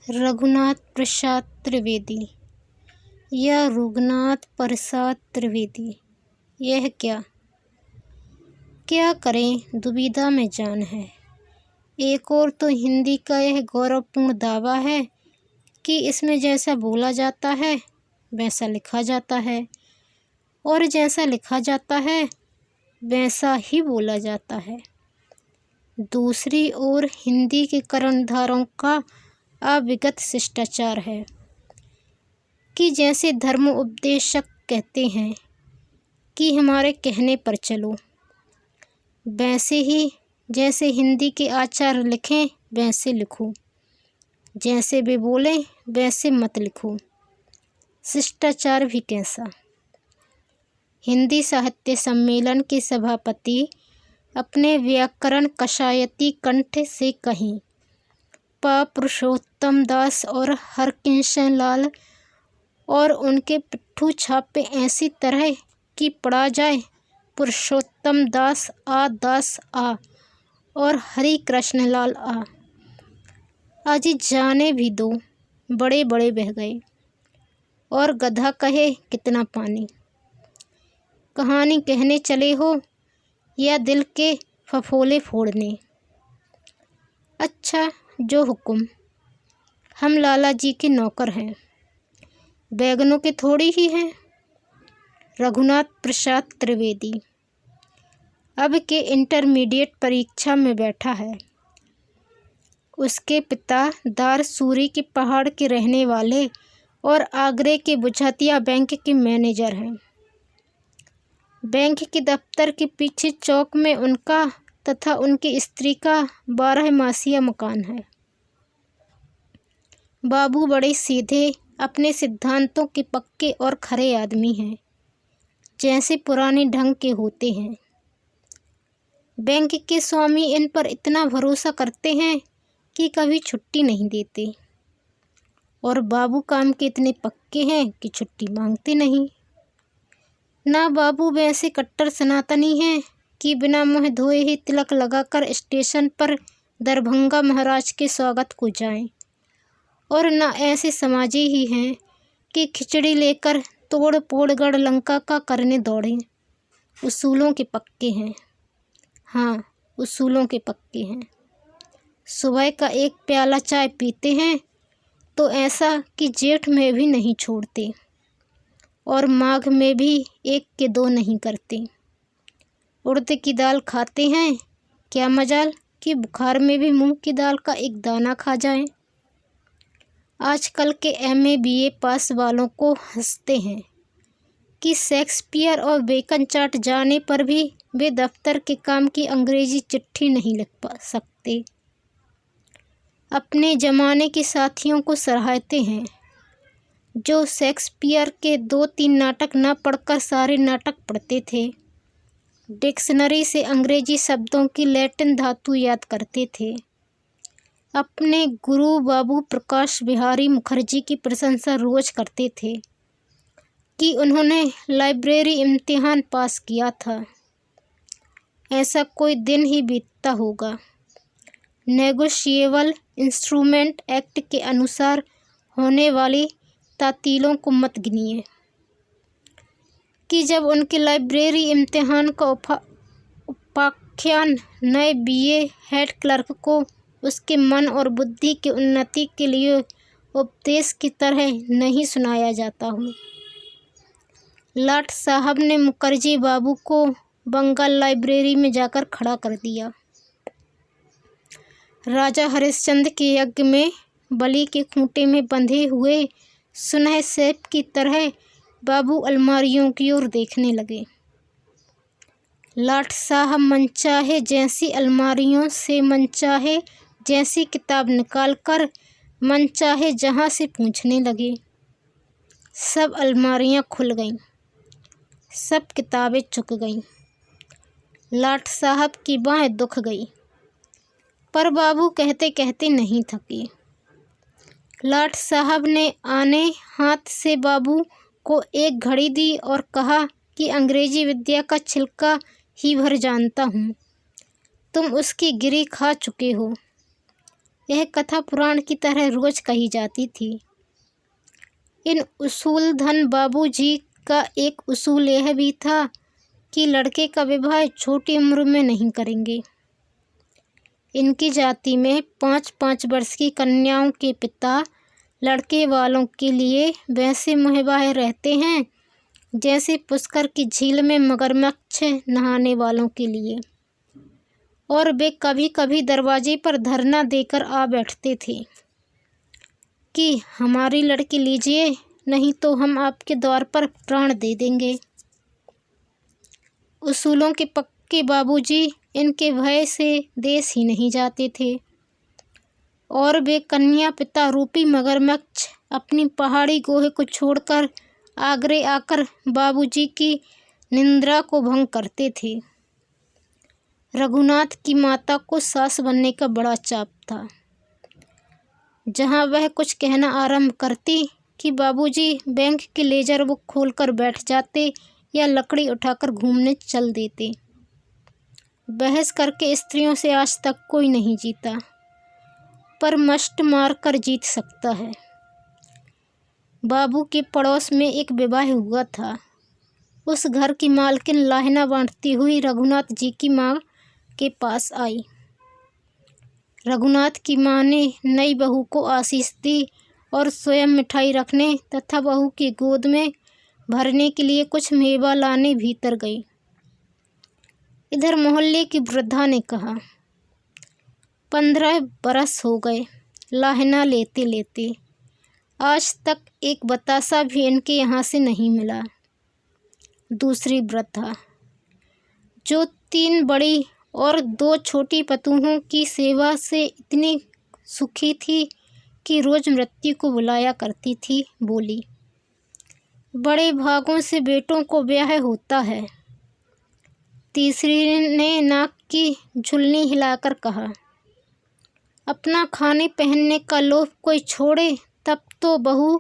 रघुनाथ प्रसाद त्रिवेदी या रघुनाथ प्रसाद त्रिवेदी। यह क्या करें, दुविधा में जान है। एक और तो हिंदी का यह गौरवपूर्ण दावा है कि इसमें जैसा बोला जाता है वैसा लिखा जाता है, और जैसा लिखा जाता है वैसा ही बोला जाता है। दूसरी ओर हिंदी के कर्णधारों का अविगत शिष्टाचार है कि जैसे धर्म उपदेशक कहते हैं कि हमारे कहने पर चलो, वैसे ही जैसे हिंदी के आचार्य लिखें वैसे लिखो, जैसे वे बोलें वैसे मत लिखो। शिष्टाचार भी कैसा। हिंदी साहित्य सम्मेलन के सभापति अपने व्याकरण कशायती कंठ से कहीं पुरुषोत्तम दास और हरकिशन लाल और उनके पिट्ठू छापे ऐसी तरह कि पढ़ा जाए पुरुषोत्तम दास आ और हरि कृष्ण लाल आ। आज जाने भी दो, बड़े बड़े बह गए और गधा कहे कितना पानी। कहानी कहने चले हो या दिल के फफोले फोड़ने। अच्छा, जो हुक्म। हम लाला जी के नौकर हैं, बैगनों के थोड़ी ही हैं। रघुनाथ प्रसाद त्रिवेदी अब के इंटरमीडिएट परीक्षा में बैठा है। उसके पिता दारसूरी के पहाड़ के रहने वाले और आगरे के बुझातिया बैंक के मैनेजर हैं। बैंक के दफ्तर के पीछे चौक में उनका तथा उनकी स्त्री का 12 मकान है। बाबू बड़े सीधे, अपने सिद्धांतों के पक्के और खरे आदमी हैं, जैसे पुराने ढंग के होते हैं। बैंक के स्वामी इन पर इतना भरोसा करते हैं कि कभी छुट्टी नहीं देते, और बाबू काम के इतने पक्के हैं कि छुट्टी मांगते नहीं। ना बाबू वैसे कट्टर सनातनी हैं कि बिना मुँह धोए ही तिलक लगाकर स्टेशन पर दरभंगा महाराज के स्वागत को जाएं, और ना ऐसे समाजी ही हैं कि खिचड़ी लेकर तोड़ फोड़ गढ़ लंका का करने दौड़ें। उसूलों के पक्के हैं। हाँ, उसूलों के पक्के हैं। सुबह का एक प्याला चाय पीते हैं तो ऐसा कि जेठ में भी नहीं छोड़ते, और माघ में भी 1 के 2 नहीं करते। उड़द की दाल खाते हैं, क्या मजाल कि बुखार में भी मूंग की दाल का एक दाना खा जाएं। आजकल के MA BA पास वालों को हंसते हैं कि शेक्सपियर और बेकन चाट जाने पर भी वे दफ्तर के काम की अंग्रेजी चिट्ठी नहीं लिख सकते। अपने ज़माने के साथियों को सराहते हैं जो शेक्सपियर के 2-3 नाटक न पढ़कर सारे नाटक पढ़ते थे, डिक्शनरी से अंग्रेजी शब्दों की लैटिन धातु याद करते थे। अपने गुरु बाबू प्रकाश बिहारी मुखर्जी की प्रशंसा रोज करते थे कि उन्होंने लाइब्रेरी इम्तिहान पास किया था। ऐसा कोई दिन ही बीतता होगा। नेगोशिएबल इंस्ट्रूमेंट एक्ट के अनुसार होने वाली तातीलों को मत गिनिए कि जब उनके लाइब्रेरी इम्तिहान का उपाख्यान नए BA हेड क्लर्क को उसके मन और बुद्धि की उन्नति के लिए उपदेश की तरह नहीं सुनाया जाता हो। लाट साहब ने मुखर्जी बाबू को बंगाल लाइब्रेरी में जाकर खड़ा कर दिया। राजा हरिश्चंद्र के यज्ञ में बलि के खूंटे में बंधे हुए सुनह सेब की तरह बाबू अलमारियों की ओर देखने लगे। लाट साहब मनचाहे जैसी अलमारियों से मनचाहे जैसी किताब निकालकर मनचाहे जहाँ से पूछने लगे। सब अलमारियाँ खुल गईं, सब किताबें चुक गईं। लाट साहब की बाहें दुख गई, पर बाबू कहते कहते नहीं थके। लाट साहब ने आने हाथ से बाबू को एक घड़ी दी और कहा कि अंग्रेजी विद्या का छिलका ही भर जानता हूँ, तुम उसकी गिरी खा चुके हो। यह कथा पुराण की तरह रोज कही जाती थी। इन उसूल धन बाबूजी का एक उसूल यह भी था कि लड़के का विवाह छोटी उम्र में नहीं करेंगे। इनकी जाति में 5-5 वर्ष की कन्याओं के पिता लड़के वालों के लिए वैसे मुहैया रहते हैं जैसे पुष्कर की झील में मगरमच्छ नहाने वालों के लिए, और वे कभी कभी दरवाजे पर धरना देकर आ बैठते थे कि हमारी लड़की लीजिए, नहीं तो हम आपके द्वार पर प्राण दे देंगे। उसूलों के पक्के बाबूजी इनके भय से देश ही नहीं जाते थे, और वे कन्या पिता रूपी मगरमच्छ अपनी पहाड़ी गोहे को छोड़कर आगरे आकर बाबूजी की निंद्रा को भंग करते थे। रघुनाथ की माता को सास बनने का बड़ा चाप था। जहाँ वह कुछ कहना आरंभ करती कि बाबूजी बैंक के लेजर बुक खोलकर बैठ जाते या लकड़ी उठाकर घूमने चल देते। बहस करके स्त्रियों से आज तक कोई नहीं जीता, पर मस्ट मार कर जीत सकता है। बाबू के पड़ोस में एक विवाह हुआ था। उस घर की मालकिन लाहना बांटती हुई रघुनाथ जी की माँ के पास आई। रघुनाथ की माँ ने नई बहू को आशीष दी और स्वयं मिठाई रखने तथा बहू की गोद में भरने के लिए कुछ मेवा लाने भीतर गई। इधर मोहल्ले की वृद्धा ने कहा, 15 बरस हो गए लाहना लेते लेते, आज तक एक बतासा भी इनके यहाँ से नहीं मिला। दूसरी वृद्धा, जो 3 बड़ी और 2 छोटी पतोहों की सेवा से इतनी सुखी थी कि रोज मृत्यु को बुलाया करती थी, बोली, बड़े भागों से बेटों को ब्याह होता है। तीसरी ने नाक की झुलनी हिलाकर कहा, अपना खाने पहनने का लोभ कोई छोड़े तब तो बहू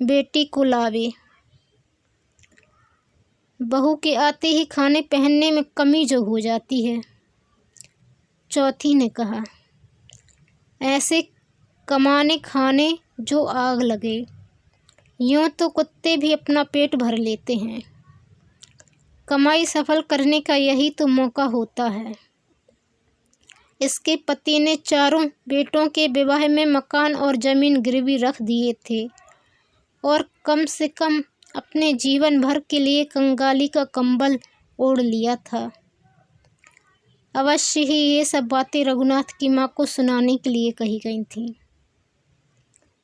बेटी को लावे। बहू के आते ही खाने पहनने में कमी जो हो जाती है। चौथी ने कहा, ऐसे कमाने खाने जो आग लगे, यूँ तो कुत्ते भी अपना पेट भर लेते हैं। कमाई सफल करने का यही तो मौका होता है। इसके पति ने 4 बेटों के विवाह में मकान और जमीन गिरवी रख दिए थे और कम से कम अपने जीवन भर के लिए कंगाली का कंबल ओढ़ लिया था। अवश्य ही ये सब बातें रघुनाथ की माँ को सुनाने के लिए कही गई थीं।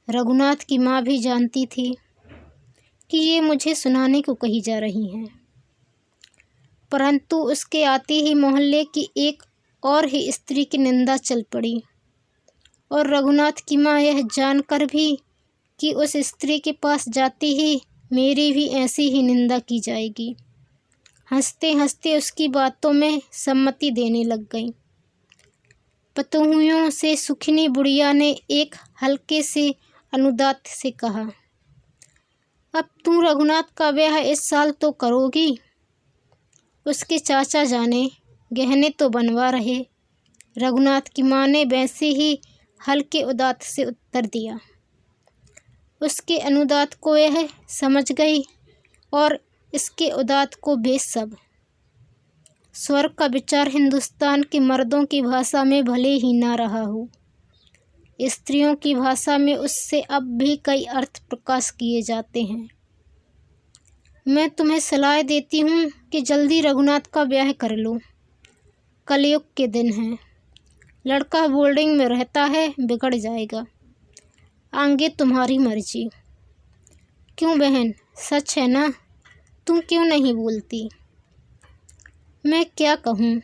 रघुनाथ की माँ भी जानती थी कि ये मुझे सुनाने को कही जा रही हैं, परंतु उसके आते ही मोहल्ले की एक और ही स्त्री की निंदा चल पड़ी, और रघुनाथ की माँ यह जानकर भी कि उस स्त्री के पास जाते ही मेरी भी ऐसी ही निंदा की जाएगी, हंसते हंसते उसकी बातों में सम्मति देने लग गई। पतोहियों से सुखिनी बुढ़िया ने एक हल्के से अनुदात से कहा, अब तू रघुनाथ का ब्याह इस साल तो करोगी? उसके चाचा जाने गहने तो बनवा रहे। रघुनाथ की माँ ने वैसे ही हल्के उदात से उत्तर दिया। उसके अनुदात को यह समझ गई और इसके उदात को बेसब। स्वर्ग का विचार हिंदुस्तान के मर्दों की भाषा में भले ही ना रहा हो, स्त्रियों की भाषा में उससे अब भी कई अर्थ प्रकाश किए जाते हैं। मैं तुम्हें सलाह देती हूँ कि जल्दी रघुनाथ का ब्याह कर लो। कलयुग के दिन हैं, लड़का बोर्डिंग में रहता है, बिगड़ जाएगा। आगे तुम्हारी मर्जी। क्यों बहन, सच है ना? तुम क्यों नहीं बोलती? मैं क्या कहूँ,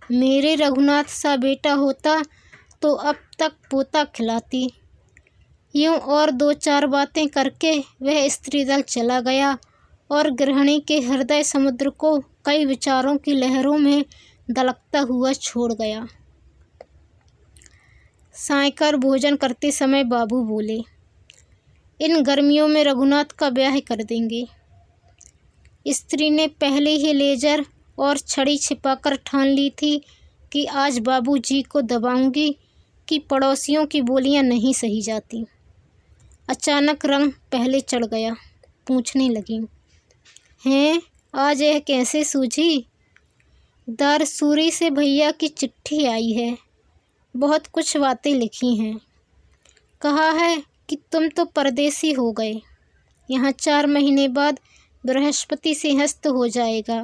मेरे रघुनाथ सा बेटा होता तो अब तक पोता खिलाती। यूँ और 2-4 बातें करके वह स्त्री दल चला गया और गृहिणी के हृदय समुद्र को कई विचारों की लहरों में दलकता हुआ छोड़ गया। सायंकाल भोजन करते समय बाबू बोले, इन गर्मियों में रघुनाथ का ब्याह कर देंगे। स्त्री ने पहले ही लेजर और छड़ी छिपाकर ठान ली थी कि आज बाबूजी को दबाऊंगी कि पड़ोसियों की बोलियां नहीं सही जाती। अचानक रंग पहले चढ़ गया। पूछने लगी, हैं, आज यह कैसे सूझी? दारसूरी से भैया की चिट्ठी आई है। बहुत कुछ बातें लिखी हैं। कहा है कि तुम तो परदेसी हो गए। यहाँ 4 महीने बाद बृहस्पति सिंहस्थ हो जाएगा।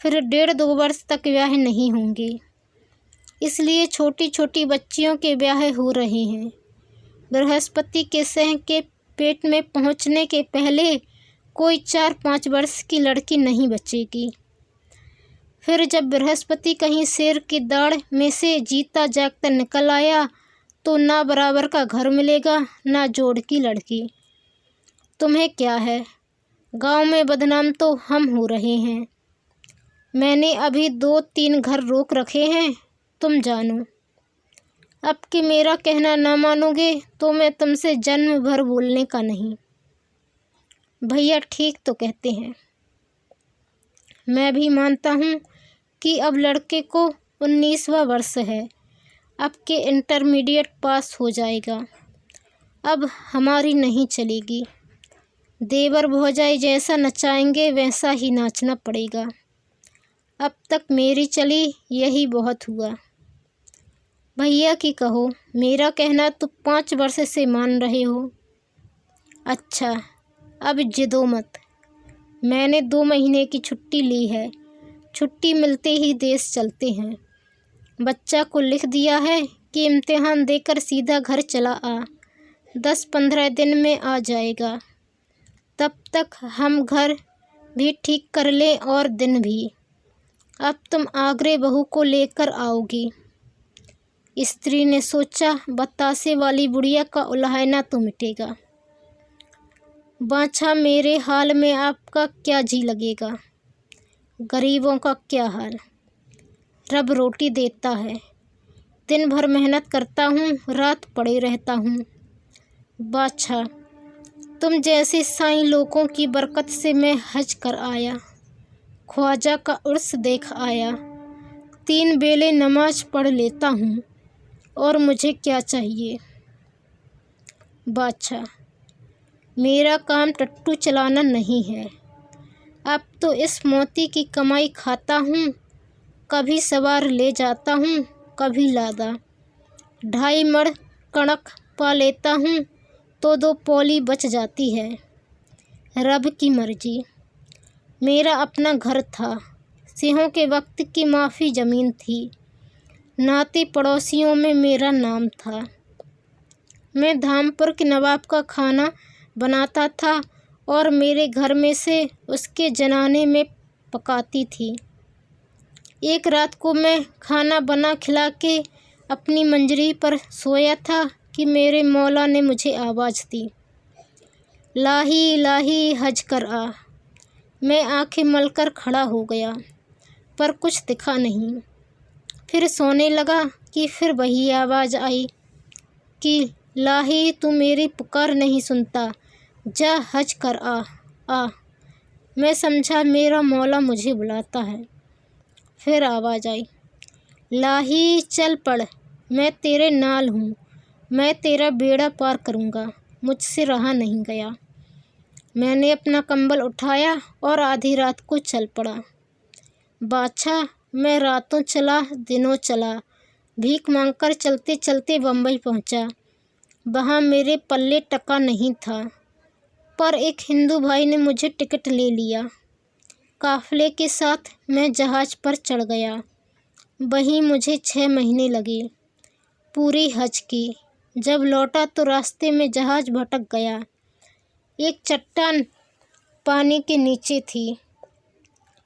फिर 1.5-2 वर्ष तक ब्याह नहीं होंगे। इसलिए छोटी छोटी बच्चियों के ब्याह हो रहे हैं। बृहस्पति के सह के पेट में पहुँचने के पहले कोई 4-5 वर्ष की लड़की नहीं बचेगी। फिर जब बृहस्पति कहीं शेर की दाढ़ में से जीता जागता निकल आया तो ना बराबर का घर मिलेगा, ना जोड़ की लड़की। तुम्हें क्या है, गांव में बदनाम तो हम हो रहे हैं। मैंने अभी 2-3 घर रोक रखे हैं, तुम जानो। अब कि मेरा कहना ना मानोगे तो मैं तुमसे जन्म भर बोलने का नहीं। भैया ठीक तो कहते हैं। मैं भी मानता हूँ कि अब लड़के को 19वां वर्ष है। अब के इंटरमीडिएट पास हो जाएगा। अब हमारी नहीं चलेगी। देवर भौजाई जैसा नचाएंगे वैसा ही नाचना पड़ेगा। अब तक मेरी चली यही बहुत हुआ। भैया की कहो, मेरा कहना तो 5 वर्ष से मान रहे हो। अच्छा, अब जिदो मत। मैंने 2 महीने की छुट्टी ली है। छुट्टी मिलते ही देश चलते हैं। बच्चा को लिख दिया है कि इम्तिहान देकर सीधा घर चला आ। 10-15 दिन में आ जाएगा। तब तक हम घर भी ठीक कर लें और दिन भी। अब तुम आगरे बहू को लेकर आओगी। स्त्री ने सोचा, बतासे वाली बुढ़िया का उलाहना तो मिटेगा। बाछा, मेरे हाल में आपका क्या जी लगेगा? गरीबों का क्या हाल? रब रोटी देता है। दिन भर मेहनत करता हूँ, रात पड़े रहता हूँ। बाछा, तुम जैसे साईं लोगों की बरकत से मैं हज कर आया, ख्वाजा का उर्स देख आया। 3 बेले नमाज पढ़ लेता हूँ और मुझे क्या चाहिए? बादशाह, मेरा काम टट्टू चलाना नहीं है। अब तो इस मोती की कमाई खाता हूँ। कभी सवार ले जाता हूँ, कभी लादा। 2.5 मण कणक पा लेता हूँ तो 2 पौली बच जाती है। रब की मर्जी। मेरा अपना घर था। सिंहों के वक्त की माफ़ी ज़मीन थी। नाते पड़ोसियों में मेरा नाम था। मैं धामपुर के नवाब का खाना बनाता था और मेरे घर में से उसके जनाने में पकाती थी। एक रात को मैं खाना बना खिला के अपनी मंजरी पर सोया था कि मेरे मौला ने मुझे आवाज़ दी, लाही लाही हज कर आ। मैं आंखें मलकर खड़ा हो गया, पर कुछ दिखा नहीं। फिर सोने लगा कि फिर वही आवाज़ आई कि लाही, तू मेरी पुकार नहीं सुनता, जा हज कर आ। मैं समझा मेरा मौला मुझे बुलाता है। फिर आवाज़ आई, लाही चल पड़, मैं तेरे नाल हूँ, मैं तेरा बेड़ा पार करूँगा। मुझसे रहा नहीं गया। मैंने अपना कंबल उठाया और आधी रात को चल पड़ा। बादशाह, मैं रातों चला, दिनों चला, भीख मांगकर चलते चलते बम्बई पहुँचा। वहाँ मेरे पल्ले टका नहीं था, पर एक हिंदू भाई ने मुझे टिकट ले लिया। काफ़िले के साथ मैं जहाज़ पर चढ़ गया। वहीं मुझे 6 महीने लगे, पूरी हज की। जब लौटा तो रास्ते में जहाज़ भटक गया। एक चट्टान पानी के नीचे थी,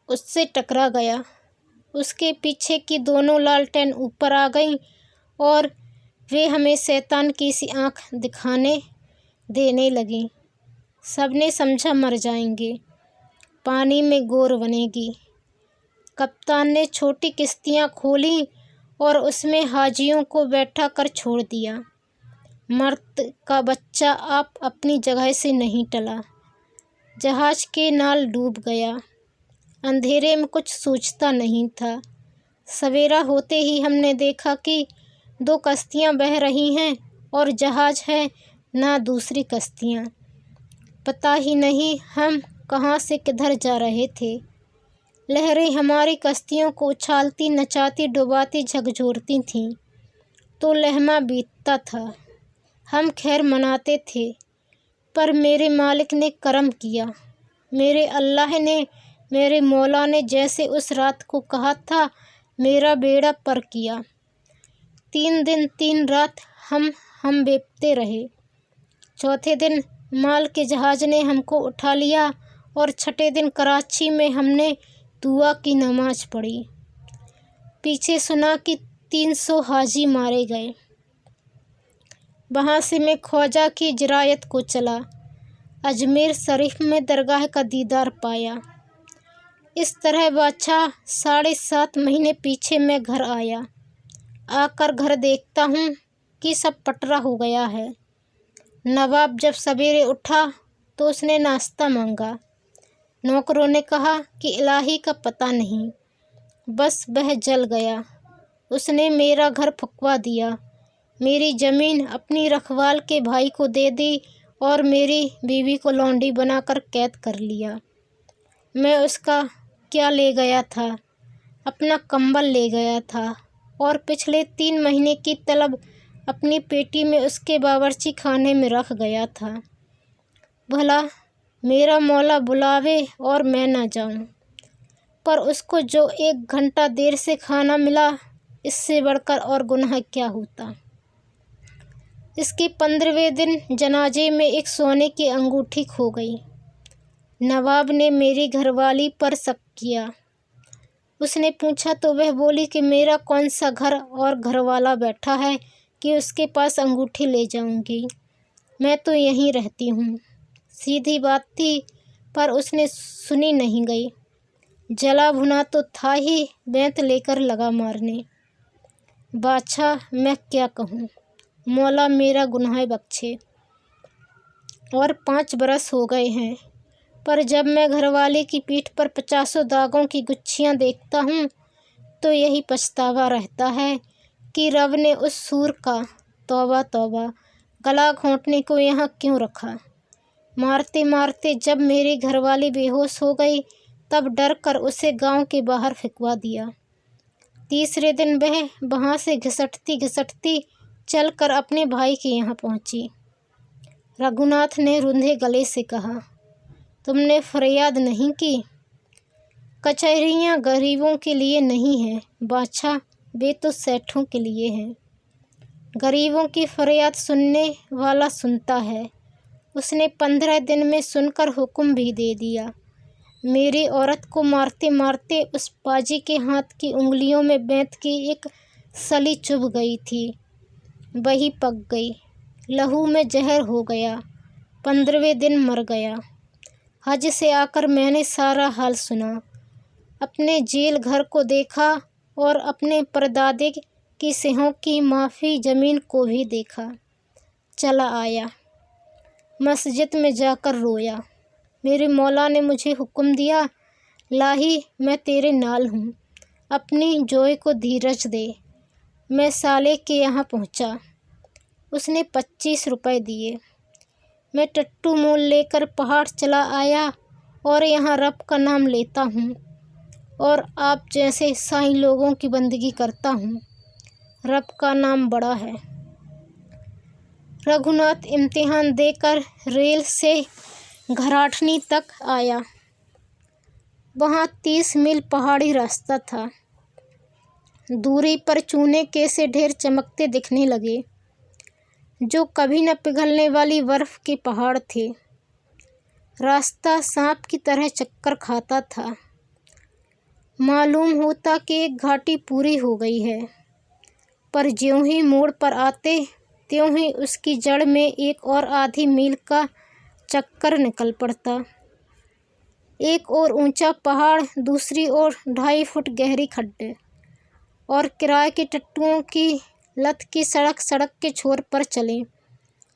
उससे टकरा गया। उसके पीछे की दोनों लालटेन ऊपर आ गईं और वे हमें शैतान की सी आँख दिखाने देने लगीं। सबने समझा मर जाएंगे, पानी में गोर बनेगी। कप्तान ने छोटी किश्तियाँ खोलीं और उसमें हाजियों को बैठा कर छोड़ दिया। मर्द का बच्चा आप अपनी जगह से नहीं टला। जहाज़ के नाल डूब गया। अंधेरे में कुछ सूझता नहीं था। सवेरा होते ही हमने देखा कि 2 कश्तियाँ बह रही हैं और जहाज है ना दूसरी कश्तियाँ। पता ही नहीं हम कहाँ से किधर जा रहे थे। लहरें हमारी कश्तियों को उछालती, नचाती, डुबाती, झकझोरती थीं। तो लहमा बीतता था। हम खैर मनाते थे, पर मेरे मालिक ने करम किया। मेरे अल्लाह ने, मेरे मौला ने जैसे उस रात को कहा था, मेरा बेड़ा पार किया। 3 दिन 3 रात हम बेपते रहे। चौथे दिन माल के जहाज ने हमको उठा लिया और छठे दिन कराची में हमने दुआ की नमाज पढ़ी। पीछे सुना कि 300 हाजी मारे गए। वहाँ से मैं ख्वाजा की जिरायत को चला। अजमेर शरीफ में दरगाह का दीदार पाया। इस तरह बादशाह 7.5 महीने पीछे मैं घर आया। आकर घर देखता हूँ कि सब पटरा हो गया है। नवाब जब सवेरे उठा तो उसने नाश्ता मांगा। नौकरों ने कहा कि इलाही का पता नहीं, बस वह जल गया। उसने मेरा घर फुकवा दिया, मेरी ज़मीन अपनी रखवाल के भाई को दे दी और मेरी बीवी को लौंडी बनाकर कैद कर लिया। मैं उसका क्या ले गया था? अपना कंबल ले गया था और पिछले 3 महीने की तलब अपनी पेटी में उसके बावर्ची खाने में रख गया था। भला मेरा मौला बुलावे और मैं ना जाऊं, पर उसको जो 1 घंटा देर से खाना मिला, इससे बढ़कर और गुनाह क्या होता। इसके 15वें दिन जनाजे में एक सोने की अंगूठी खो गई। नवाब ने मेरी घरवाली पर शक किया। उसने पूछा तो वह बोली कि मेरा कौन सा घर और घरवाला बैठा है कि उसके पास अंगूठी ले जाऊंगी। मैं तो यहीं रहती हूँ। सीधी बात थी, पर उसने सुनी नहीं गई। जला भुना तो था ही, बेंत लेकर लगा मारने। बादशाह, मैं क्या कहूँ, मौला मेरा गुनाह बख्शे। और 5 बरस हो गए हैं, पर जब मैं घरवाले की पीठ पर 50 दागों की गुच्छियाँ देखता हूँ तो यही पछतावा रहता है कि रब ने उस सूर का, तौबा तौबा, गला घोंटने को यहाँ क्यों रखा। मारते मारते जब मेरी घरवाली बेहोश हो गई, तब डर कर उसे गांव के बाहर फेंकवा दिया। तीसरे दिन वह वहाँ से घिसटती घिसटती चल कर अपने भाई के यहाँ पहुँची। रघुनाथ ने रुंधे गले से कहा, तुमने फरियाद नहीं की? कचहरियाँ गरीबों के लिए नहीं हैं बादशाह, वे तो सेठों के लिए हैं। गरीबों की फरियाद सुनने वाला सुनता है। उसने 15 दिन में सुनकर हुक्म भी दे दिया। मेरी औरत को मारते मारते उस पाजी के हाथ की उंगलियों में बेंत की एक सली चुभ गई थी। वही पक गई, लहू में जहर हो गया। 15वें दिन मर गया। हज से आकर मैंने सारा हाल सुना, अपने जेल घर को देखा और अपने परदादे की सिहों की माफ़ी ज़मीन को भी देखा। चला आया, मस्जिद में जाकर रोया। मेरे मौला ने मुझे हुक्म दिया, लाही मैं तेरे नाल हूँ, अपनी जोए को धीरज दे। मैं साले के यहाँ पहुँचा। उसने 25 रुपए दिए। मैं टट्टू मूल लेकर पहाड़ चला आया और यहाँ रब का नाम लेता हूँ और आप जैसे साईं लोगों की बंदगी करता हूँ। रब का नाम बड़ा है। रघुनाथ इम्तिहान देकर रेल से घराटनी तक आया। वहाँ 30 मील पहाड़ी रास्ता था। दूरी पर चूने के से ढेर चमकते दिखने लगे, जो कभी न पिघलने वाली बर्फ़ के पहाड़ थे। रास्ता सांप की तरह चक्कर खाता था। मालूम होता कि एक घाटी पूरी हो गई है, पर ज्यों ही मोड़ पर आते त्यों ही उसकी जड़ में एक और आधी मील का चक्कर निकल पड़ता। एक और ऊंचा पहाड़, दूसरी ओर 2.5 फुट गहरी खड्डे और किराए के टट्टुओं की लत की सड़क के छोर पर चले,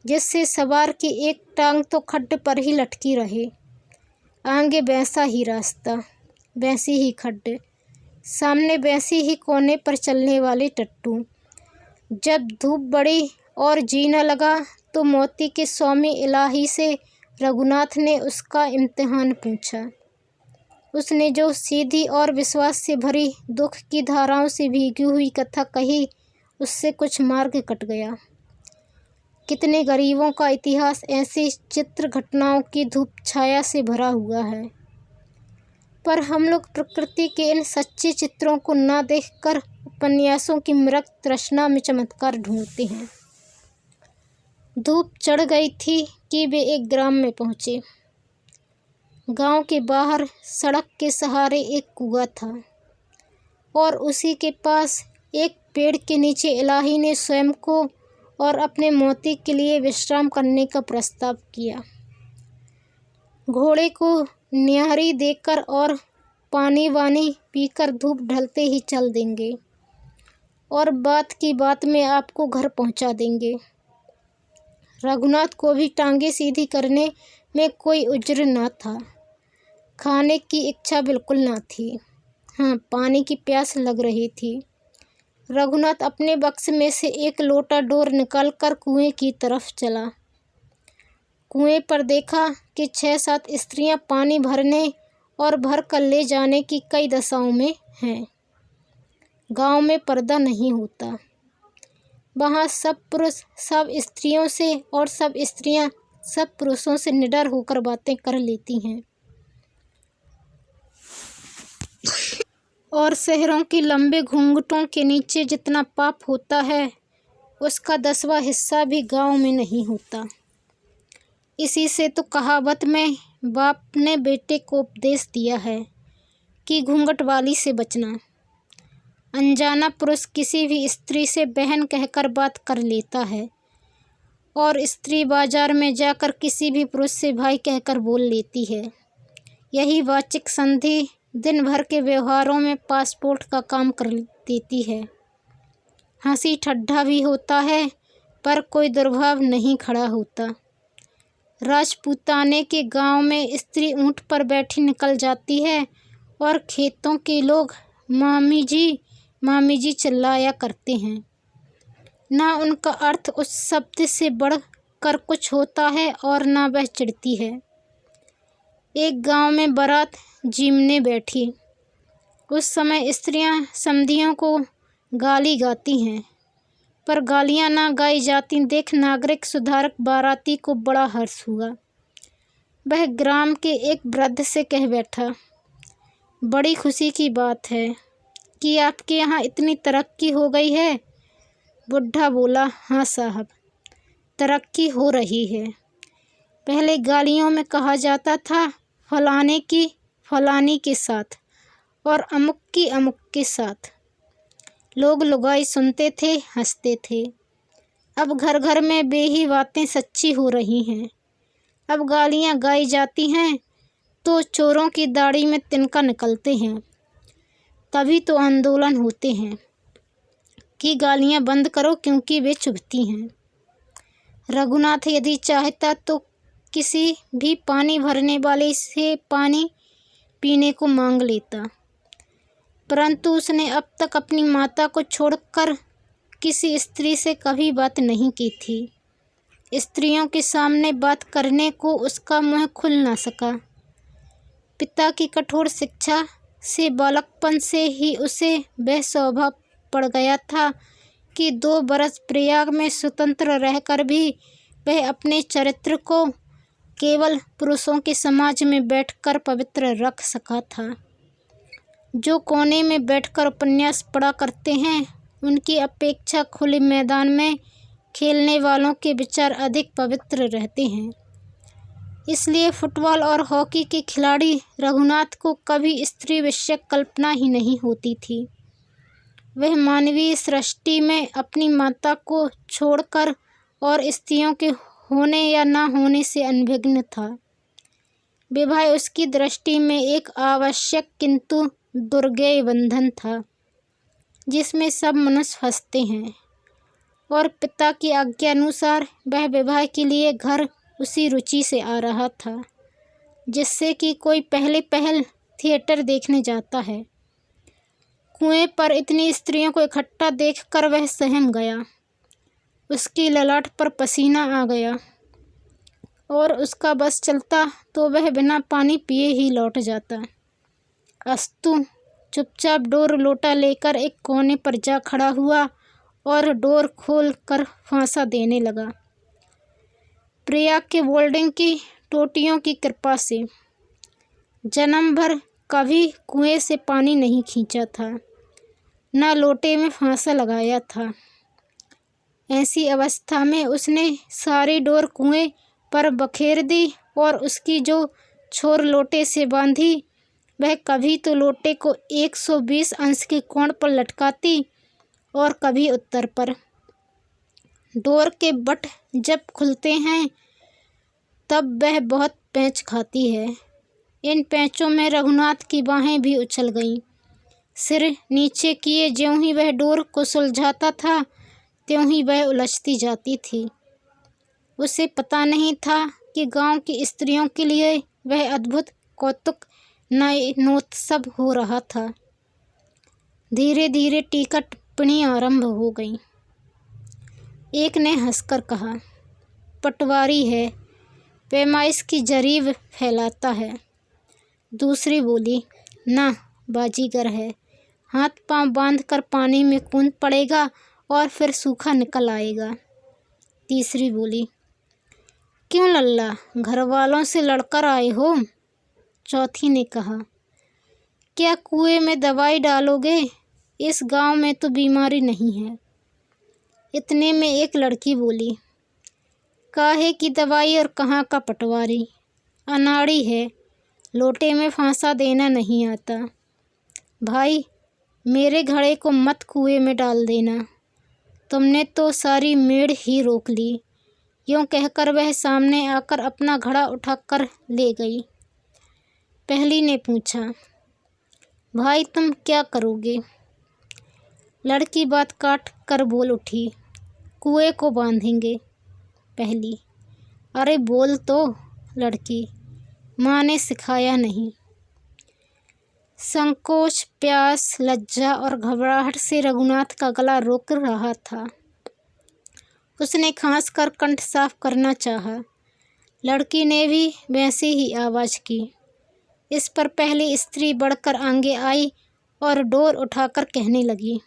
जिससे सवार की एक टांग तो खड्ड पर ही लटकी रहे। आगे वैसा ही रास्ता, वैसी ही खड्ड, सामने वैसी ही कोने पर चलने वाले टट्टू। जब धूप बढ़ी और जीना लगा तो मोती के स्वामी इलाही से रघुनाथ ने उसका इम्तिहान पूछा। उसने जो सीधी और विश्वास से भरी दुख की धाराओं से भीगी हुई कथा कही, उससे कुछ मार्ग कट गया। कितने गरीबों का इतिहास ऐसी चित्र घटनाओं की धूप छाया से भरा हुआ है, पर हम लोग प्रकृति के इन सच्चे चित्रों को ना देखकर उपन्यासों की मृग तृष्णा में चमत्कार ढूंढते हैं। धूप चढ़ गई थी कि वे एक ग्राम में पहुंचे। गांव के बाहर सड़क के सहारे एक कुआं था और उसी के पास एक पेड़ के नीचे इलाही ने स्वयं को और अपने मोती के लिए विश्राम करने का प्रस्ताव किया। घोड़े को न्याहरी देकर और पानी वानी पीकर धूप ढलते ही चल देंगे और बात की बात में आपको घर पहुंचा देंगे। रघुनाथ को भी टांगे सीधी करने में कोई उज्र न था। खाने की इच्छा बिल्कुल न थी। हाँ, पानी की प्यास लग रही थी। रघुनाथ अपने बक्स में से एक लोटा डोर निकालकर कुएं की तरफ चला। कुएं पर देखा कि 6-7 स्त्रियां पानी भरने और भर कर ले जाने की कई दशाओं में हैं। गांव में पर्दा नहीं होता। वहाँ सब पुरुष सब स्त्रियों से और सब स्त्रियां सब पुरुषों से निडर होकर बातें कर लेती हैं। और शहरों के लंबे घूंघटों के नीचे जितना पाप होता है, उसका 10वां हिस्सा भी गांव में नहीं होता। इसी से तो कहावत में बाप ने बेटे को उपदेश दिया है कि घूंघट वाली से बचना। अनजाना पुरुष किसी भी स्त्री से बहन कहकर बात कर लेता है और स्त्री बाजार में जाकर किसी भी पुरुष से भाई कहकर बोल लेती है। यही वाचिक संधि दिन भर के व्यवहारों में पासपोर्ट का काम कर देती है। हंसी ठट्ठा भी होता है, पर कोई दुर्भाव नहीं खड़ा होता। राजपूताने के गांव में स्त्री ऊंट पर बैठी निकल जाती है और खेतों के लोग मामी जी चिल्लाया करते हैं। ना उनका अर्थ उस शब्द से बढ़ कर कुछ होता है और ना वह चिढ़ती है। एक गांव में बारात जीमने बैठी। उस समय स्त्रियां समधियों को गाली गाती हैं, पर गालियां ना गाई जाती देख नागरिक सुधारक बाराती को बड़ा हर्ष हुआ। वह ग्राम के एक वृद्ध से कह बैठा, बड़ी खुशी की बात है कि आपके यहाँ इतनी तरक्की हो गई है। बुढ़ा बोला, हाँ साहब, तरक्की हो रही है। पहले गालियों में कहा जाता था फलाने की फलानी के साथ और अमुक की अमुक के साथ। लोग लुगाई सुनते थे, हंसते थे। अब घर घर में बेही बातें सच्ची हो रही हैं। अब गालियाँ गाई जाती हैं तो चोरों की दाढ़ी में तिनका निकलते हैं। तभी तो आंदोलन होते हैं कि गालियाँ बंद करो क्योंकि वे चुभती हैं। रघुनाथ यदि चाहता तो किसी भी पानी भरने वाले से पानी पीने को मांग लेता, परंतु उसने अब तक अपनी माता को छोड़कर किसी स्त्री से कभी बात नहीं की थी। स्त्रियों के सामने बात करने को उसका मुँह खुल ना सका। पिता की कठोर शिक्षा से बालकपन से ही उसे वह स्वभाव पड़ गया था कि 2 बरस प्रयाग में स्वतंत्र रहकर भी वह अपने चरित्र को केवल पुरुषों के समाज में बैठकर पवित्र रख सका था। जो कोने में बैठकर उपन्यास पढ़ा करते हैं, उनकी अपेक्षा खुले मैदान में खेलने वालों के विचार अधिक पवित्र रहते हैं। इसलिए फुटबॉल और हॉकी के खिलाड़ी रघुनाथ को कभी स्त्री विषयक कल्पना ही नहीं होती थी। वह मानवीय सृष्टि में अपनी माता को छोड़कर और स्त्रियों के होने या ना होने से अनभिज्ञ था। विवाह उसकी दृष्टि में एक आवश्यक किंतु दुर्गेय बंधन था, जिसमें सब मनुष्य फंसते हैं, और पिता की आज्ञा अनुसार वह विवाह के लिए घर उसी रुचि से आ रहा था, जिससे कि कोई पहल थिएटर देखने जाता है। कुएं पर इतनी स्त्रियों को इकट्ठा देखकर वह सहम गया। उसकी ललाट पर पसीना आ गया और उसका बस चलता तो वह बिना पानी पिए ही लौट जाता। अस्तु चुपचाप डोर लोटा लेकर एक कोने पर जा खड़ा हुआ और डोर खोल कर फांसा देने लगा। प्रयाग के बोल्डिंग की टोटियों की कृपा से जन्म भर कभी कुएं से पानी नहीं खींचा था, न लोटे में फांसा लगाया था। ऐसी अवस्था में उसने सारी डोर कुएं पर बखेर दी और उसकी जो छोर लोटे से बांधी वह कभी तो लोटे को 120 अंश के कोण पर लटकाती और कभी उत्तर पर। डोर के बट जब खुलते हैं तब वह बहुत पैंच खाती है। इन पैंचों में रघुनाथ की बाहें भी उछल गईं। सिर नीचे किए ज्यों ही वह डोर को सुलझाता था त्यों ही वह उलझती जाती थी। उसे पता नहीं था कि गांव की स्त्रियों के लिए वह अद्भुत कौतुक नयनोत्सव हो रहा था। धीरे धीरे टीका टिप्पणी आरंभ हो गई। एक ने हंसकर कहा, पटवारी है, पैमाइश की जरीब फैलाता है। दूसरी बोली, ना, बाजीगर है, हाथ पांव बांधकर पानी में कूद पड़ेगा और फिर सूखा निकल आएगा। तीसरी बोली, क्यों लल्ला, घर वालों से लड़कर आए हो? चौथी ने कहा, क्या कुएं में दवाई डालोगे? इस गांव में तो बीमारी नहीं है। इतने में एक लड़की बोली, काहे की दवाई और कहाँ का पटवारी, अनाड़ी है, लोटे में फांसा देना नहीं आता। भाई, मेरे घड़े को मत कुएं में डाल देना, तुमने तो सारी मेड़ ही रोक ली। यूँ कहकर वह सामने आकर अपना घड़ा उठाकर ले गई। पहली ने पूछा, भाई तुम क्या करोगे? लड़की बात काट कर बोल उठी, कुएं को बांधेंगे। पहली, अरे बोल तो। लड़की, माँ ने सिखाया नहीं। संकोच, प्यास, लज्जा और घबराहट से रघुनाथ का गला रोक रहा था। उसने खांस कर कंठ साफ करना चाहा। लड़की ने भी वैसे ही आवाज़ की। इस पर पहली स्त्री बढ़कर आगे आई और डोर उठाकर कहने लगी,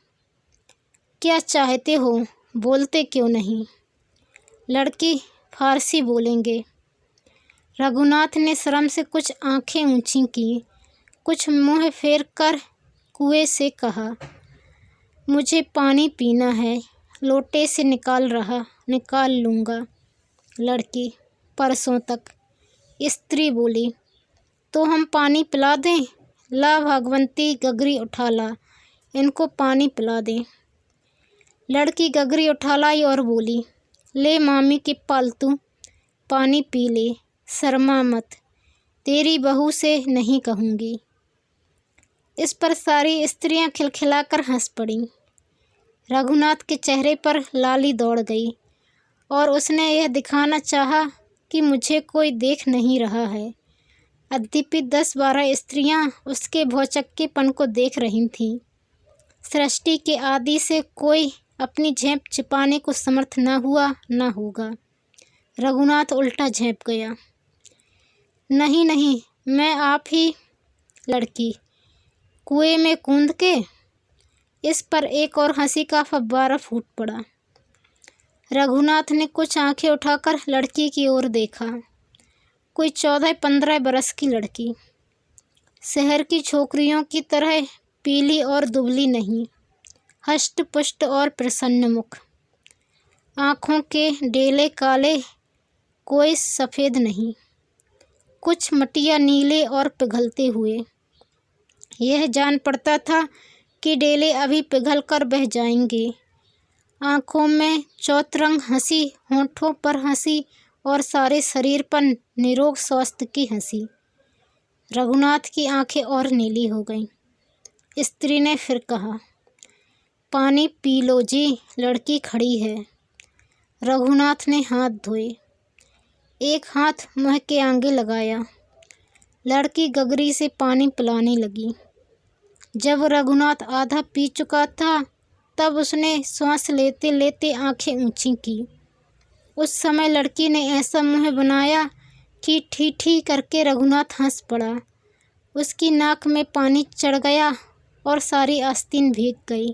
क्या चाहते हो, बोलते क्यों नहीं? लड़की, फारसी बोलेंगे। रघुनाथ ने शर्म से कुछ आंखें ऊंची की, कुछ मुंह फेर कर कुएं से कहा, मुझे पानी पीना है, लोटे से निकाल लूँगा। लड़की, परसों तक। स्त्री बोली, तो हम पानी पिला दें? ला भगवंती, गगरी उठा ला, इनको पानी पिला दें। लड़की गगरी उठा लाई और बोली, ले मामी के पालतू, पानी पी ले, शर्मा मत, तेरी बहू से नहीं कहूँगी। इस पर सारी स्त्रियां खिलखिलाकर हंस पड़ीं। रघुनाथ के चेहरे पर लाली दौड़ गई और उसने यह दिखाना चाहा कि मुझे कोई देख नहीं रहा है। अद्यपि 10-12 स्त्रियां उसके भौचक्केपन को देख रही थीं। सृष्टि के आदि से कोई अपनी झेप छिपाने को समर्थ न हुआ न होगा। रघुनाथ उल्टा झेप गया। नहीं नहीं, मैं आप ही। लड़की, कुएं में कूद के? इस पर एक और हंसी का फव्वारा फूट पड़ा। रघुनाथ ने कुछ आंखें उठाकर लड़की की ओर देखा। कोई 14-15 बरस की लड़की, शहर की छोकरियों की तरह पीली और दुबली नहीं, हष्ट पुष्ट और प्रसन्न मुख, आँखों के डेले काले, कोई सफ़ेद नहीं, कुछ मटिया नीले और पिघलते हुए। यह जान पड़ता था कि डेले अभी पिघल कर बह जाएंगे। आँखों में चौतरंग हंसी, होंठों पर हंसी और सारे शरीर पर निरोग स्वास्थ्य की हंसी। रघुनाथ की आंखें और नीली हो गईं। स्त्री ने फिर कहा, पानी पी लो जी, लड़की खड़ी है। रघुनाथ ने हाथ धोए, एक हाथ मुँह के आगे लगाया। लड़की गगरी से पानी पिलाने लगी। जब रघुनाथ आधा पी चुका था तब उसने श्वास लेते लेते आंखें ऊंची की। उस समय लड़की ने ऐसा मुंह बनाया कि ठी ठी करके रघुनाथ हंस पड़ा। उसकी नाक में पानी चढ़ गया और सारी आस्तीन भीग गई।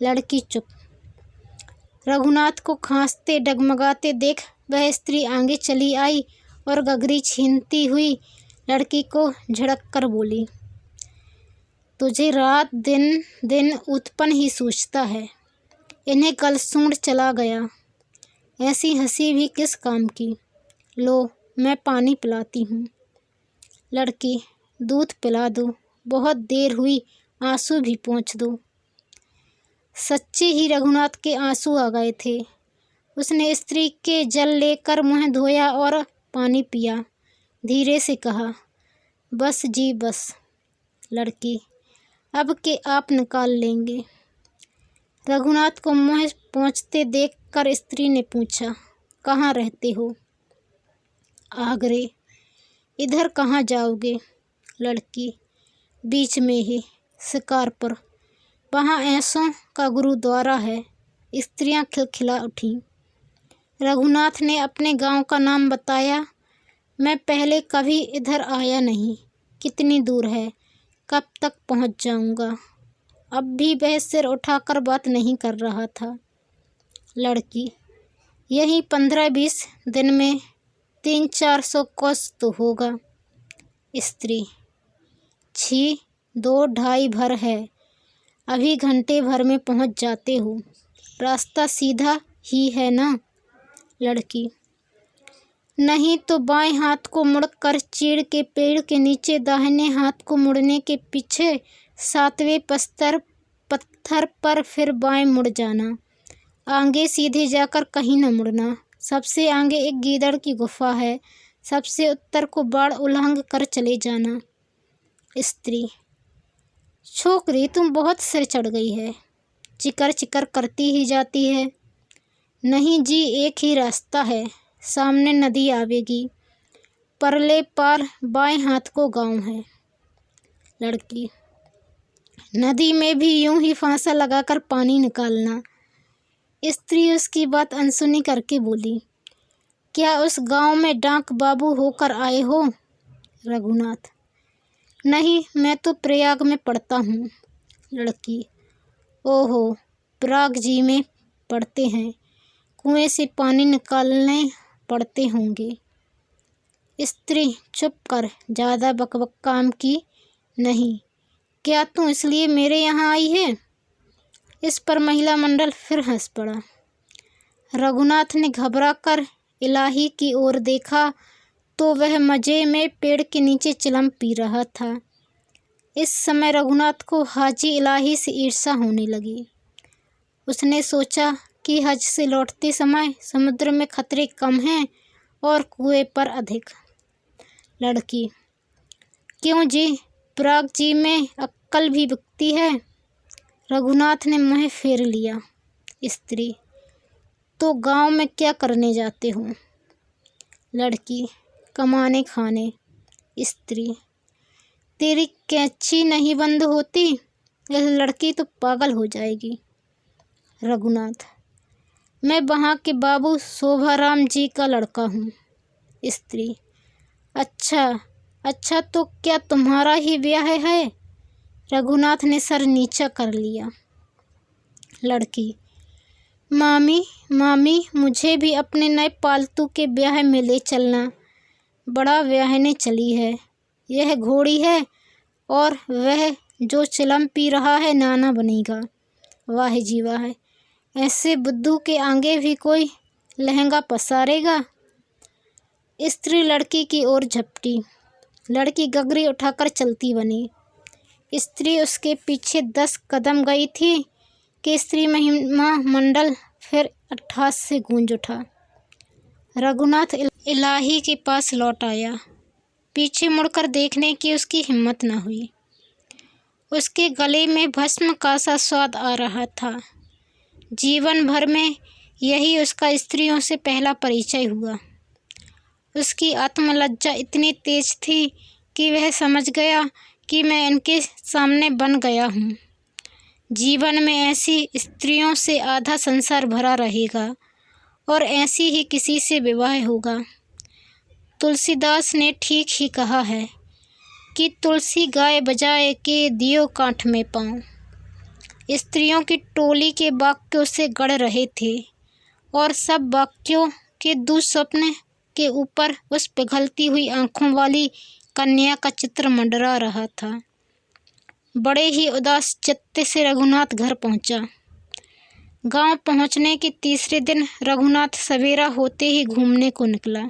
लड़की चुप। रघुनाथ को खांसते डगमगाते देख वह स्त्री आगे चली आई और गगरी छीनती हुई लड़की को झड़क कर बोली, तुझे रात दिन दिन उत्पन्न ही सूझता है। इन्हें कल सूंड चला गया। ऐसी हंसी भी किस काम की। लो, मैं पानी पिलाती हूँ। लड़की, दूध पिला दो, बहुत देर हुई, आंसू भी पोंछ दो। सच्चे ही रघुनाथ के आंसू आ गए थे। उसने स्त्री के जल लेकर मुँह धोया और पानी पिया। धीरे से कहा, बस जी बस। लड़की, अब के आप निकाल लेंगे। रघुनाथ को मुँह पोंछते देखकर स्त्री ने पूछा, कहाँ रहते हो? आगरे। इधर कहाँ जाओगे? लड़की, बीच में ही, शिकारपुर। वहाँ ऐसों का गुरुद्वारा है। स्त्रियां खिलखिला उठीं। रघुनाथ ने अपने गांव का नाम बताया। मैं पहले कभी इधर आया नहीं। कितनी दूर है? कब तक पहुंच जाऊंगा? अब भी वह सिर उठाकर बात नहीं कर रहा था। लड़की, यही 15-20 दिन में 300-400 कोस तो होगा। स्त्री, छी, 2-2.5 भर है। अभी घंटे भर में पहुंच जाते हो। रास्ता सीधा ही है ना? लड़की, नहीं तो बाएं हाथ को मुड़कर चीड़ के पेड़ के नीचे, दाहिने हाथ को मुड़ने के पीछे 7वें पत्थर पर फिर बाएं मुड़ जाना। आगे सीधे जाकर कहीं न मुड़ना। सबसे आगे एक गीदड़ की गुफा है। सबसे उत्तर को बाड़ उलांघ कर चले जाना। स्त्री, छोकरी तुम बहुत सिर चढ़ गई है। चिकर चिकर करती ही जाती है। नहीं जी, एक ही रास्ता है। सामने नदी आवेगी। परले पार बाएं हाथ को गांव है। लड़की, नदी में भी यूं ही फांसा लगाकर पानी निकालना। स्त्री उसकी बात अनसुनी करके बोली, क्या उस गांव में डाक बाबू होकर आए हो? रघुनाथ, नहीं, मैं तो प्रयाग में पढ़ता हूँ। लड़की, ओहो, प्रयाग जी में पढ़ते हैं। कुएं से पानी निकालने पड़ते होंगे। स्त्री, चुप कर, ज़्यादा बकबक काम की नहीं। क्या तू इसलिए मेरे यहाँ आई है? इस पर महिला मंडल फिर हंस पड़ा। रघुनाथ ने घबरा कर इलाही की ओर देखा तो वह मजे में पेड़ के नीचे चिलम पी रहा था। इस समय रघुनाथ को हाजी इलाही से ईर्ष्या होने लगी। उसने सोचा कि हज से लौटते समय समुद्र में खतरे कम हैं और कुएं पर अधिक। लड़की, क्यों जी, प्रयाग जी में अक्कल भी बिकती है। रघुनाथ ने मुँह फेर लिया। स्त्री, तो गांव में क्या करने जाते हो? लड़की, कमाने खाने। स्त्री, तेरी कैंची नहीं बंद होती? यह लड़की तो पागल हो जाएगी। रघुनाथ, मैं वहाँ के बाबू शोभाराम जी का लड़का हूँ। स्त्री, अच्छा, तो क्या तुम्हारा ही ब्याह है? रघुनाथ ने सर नीचा कर लिया। लड़की, मामी, मुझे भी अपने नए पालतू के ब्याह में ले चलना। बड़ा ब्याहने चली है। यह घोड़ी है और वह जो चिलम पी रहा है नाना बनेगा। वाह जी वाह, ऐसे बुद्धू के आगे भी कोई लहंगा पसारेगा। स्त्री लड़की की ओर झपटी। लड़की गगरी उठाकर चलती बनी। स्त्री उसके पीछे 10 कदम गई थी कि स्त्री महिमा मंडल फिर अट्ठास से गूंज उठा। रघुनाथ इलाही के पास लौट आया। पीछे मुड़कर देखने की उसकी हिम्मत न हुई। उसके गले में भस्म का सा स्वाद आ रहा था। जीवन भर में यही उसका स्त्रियों से पहला परिचय हुआ। उसकी आत्मलज्जा इतनी तेज थी कि वह समझ गया कि मैं इनके सामने बन गया हूँ। जीवन में ऐसी स्त्रियों से आधा संसार भरा रहेगा और ऐसी ही किसी से विवाह होगा। तुलसीदास ने ठीक ही कहा है कि तुलसी गाय बजाए के दियो काठ में पाँव। स्त्रियों की टोली के वाक्यों से गढ़ रहे थे और सब वाक्यों के दुस्वप्न के ऊपर उस पिघलती हुई आंखों वाली कन्या का चित्र मंडरा रहा था। बड़े ही उदास चित्त से रघुनाथ घर पहुंचा। गांव पहुंचने के तीसरे दिन रघुनाथ सवेरा होते ही घूमने को निकला।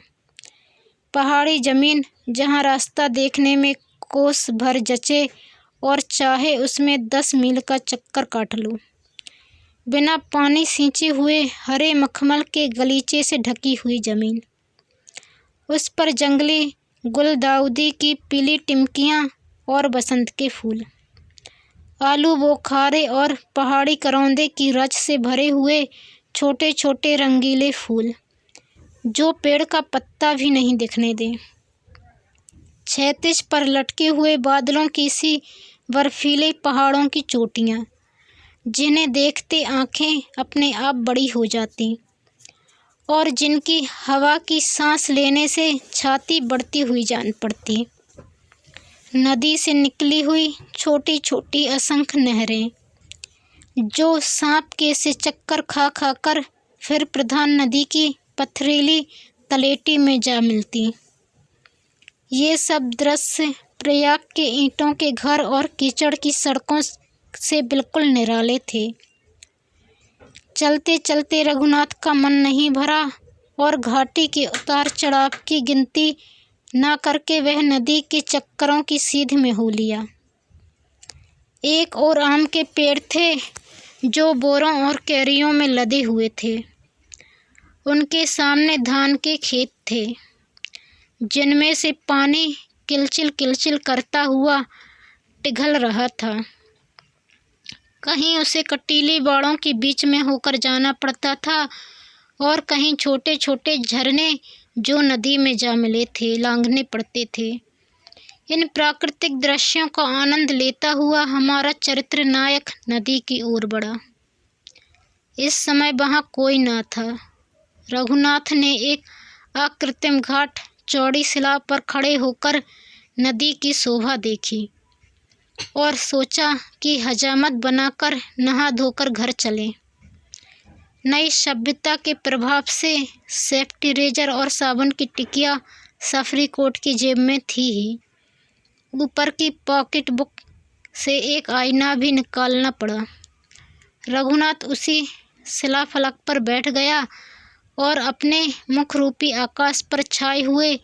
पहाड़ी जमीन जहां रास्ता देखने में कोस भर जचे और चाहे उसमें 10 मील का चक्कर काट लो, बिना पानी सींचे हुए हरे मखमल के गलीचे से ढकी हुई जमीन, उस पर जंगली गुलदाउदी की पीली टिमकियाँ और बसंत के फूल, आलू बोखारे और पहाड़ी करौंदे की रच से भरे हुए छोटे छोटे रंगीले फूल जो पेड़ का पत्ता भी नहीं दिखने दें, क्षैतिज पर लटके हुए बादलों की सी बर्फीले पहाड़ों की चोटियाँ जिन्हें देखते आँखें अपने आप बड़ी हो जाती और जिनकी हवा की सांस लेने से छाती बढ़ती हुई जान पड़ती। नदी से निकली हुई छोटी छोटी असंख्य नहरें जो सांप के से चक्कर खा खा कर फिर प्रधान नदी की पथरीली तलेटी में जा मिलती। ये सब दृश्य प्रयाग के ईंटों के घर और कीचड़ की सड़कों से बिल्कुल निराले थे। चलते चलते रघुनाथ का मन नहीं भरा और घाटी के उतार चढ़ाव की गिनती ना करके वह नदी के चक्करों की सीध में हो लिया। एक और आम के पेड़ थे जो बोरों और कैरियों में लदे हुए थे। उनके सामने धान के खेत थे जिनमें से पानी किलचिल किलचिल करता हुआ पिघल रहा था। कहीं उसे कटीली बाड़ों के बीच में होकर जाना पड़ता था और कहीं छोटे छोटे झरने जो नदी में जा मिले थे लांघने पड़ते थे। इन प्राकृतिक दृश्यों का आनंद लेता हुआ हमारा चरित्र नायक नदी की ओर बढ़ा। इस समय वहाँ कोई ना था। रघुनाथ ने एक अकृत्रिम घाट चौड़ी शिला पर खड़े होकर नदी की शोभा देखी और सोचा कि हजामत बनाकर नहा धोकर घर चलें। नई सभ्यता के प्रभाव से सेफ्टी रेजर और साबुन की टिकिया सफरी कोट की जेब में थी ही। ऊपर की पॉकेट बुक से एक आईना भी निकालना पड़ा। रघुनाथ उसी शिलाफलक पर बैठ गया और अपने मुख रूपी आकाश पर छाए हुए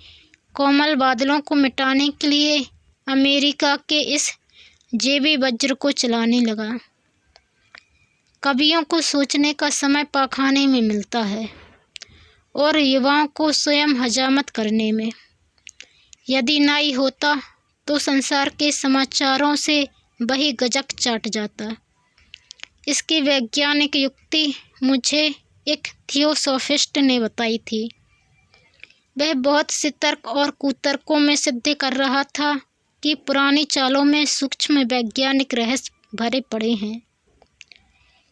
कोमल बादलों को मिटाने के लिए अमेरिका के इस जेबी वज्र को चलाने लगा। कवियों को सोचने का समय पाखाने में मिलता है और युवाओं को स्वयं हजामत करने में। यदि ना ही होता तो संसार के समाचारों से वही गजक चाट जाता। इसकी वैज्ञानिक युक्ति मुझे एक थियोसॉफिस्ट ने बताई थी। वह बहुत से तर्क और कुतर्कों में सिद्ध कर रहा था कि पुरानी चालों में सूक्ष्म वैज्ञानिक रहस्य भरे पड़े हैं।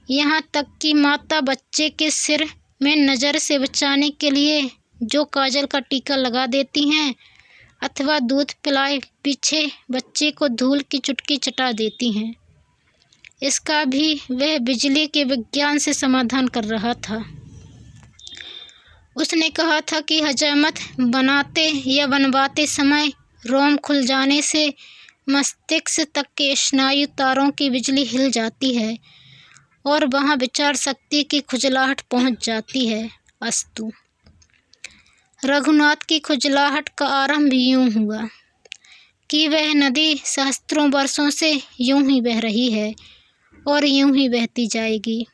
यहाँ तक कि माता बच्चे के सिर में नज़र से बचाने के लिए जो काजल का टीका लगा देती हैं अथवा दूध पिलाए पीछे बच्चे को धूल की चुटकी चटा देती हैं, इसका भी वह बिजली के विज्ञान से समाधान कर रहा था। उसने कहा था कि हजामत बनाते या बनवाते समय रोम खुल जाने से मस्तिष्क तक के स्नायु तारों की बिजली हिल जाती है और वहाँ विचार शक्ति की खुजलाहट पहुँच जाती है। अस्तु, रघुनाथ की खुजलाहट का आरंभ यूँ हुआ कि वह नदी सहस्त्रों वर्षों से यूँ ही बह रही है और यूँ ही बहती जाएगी।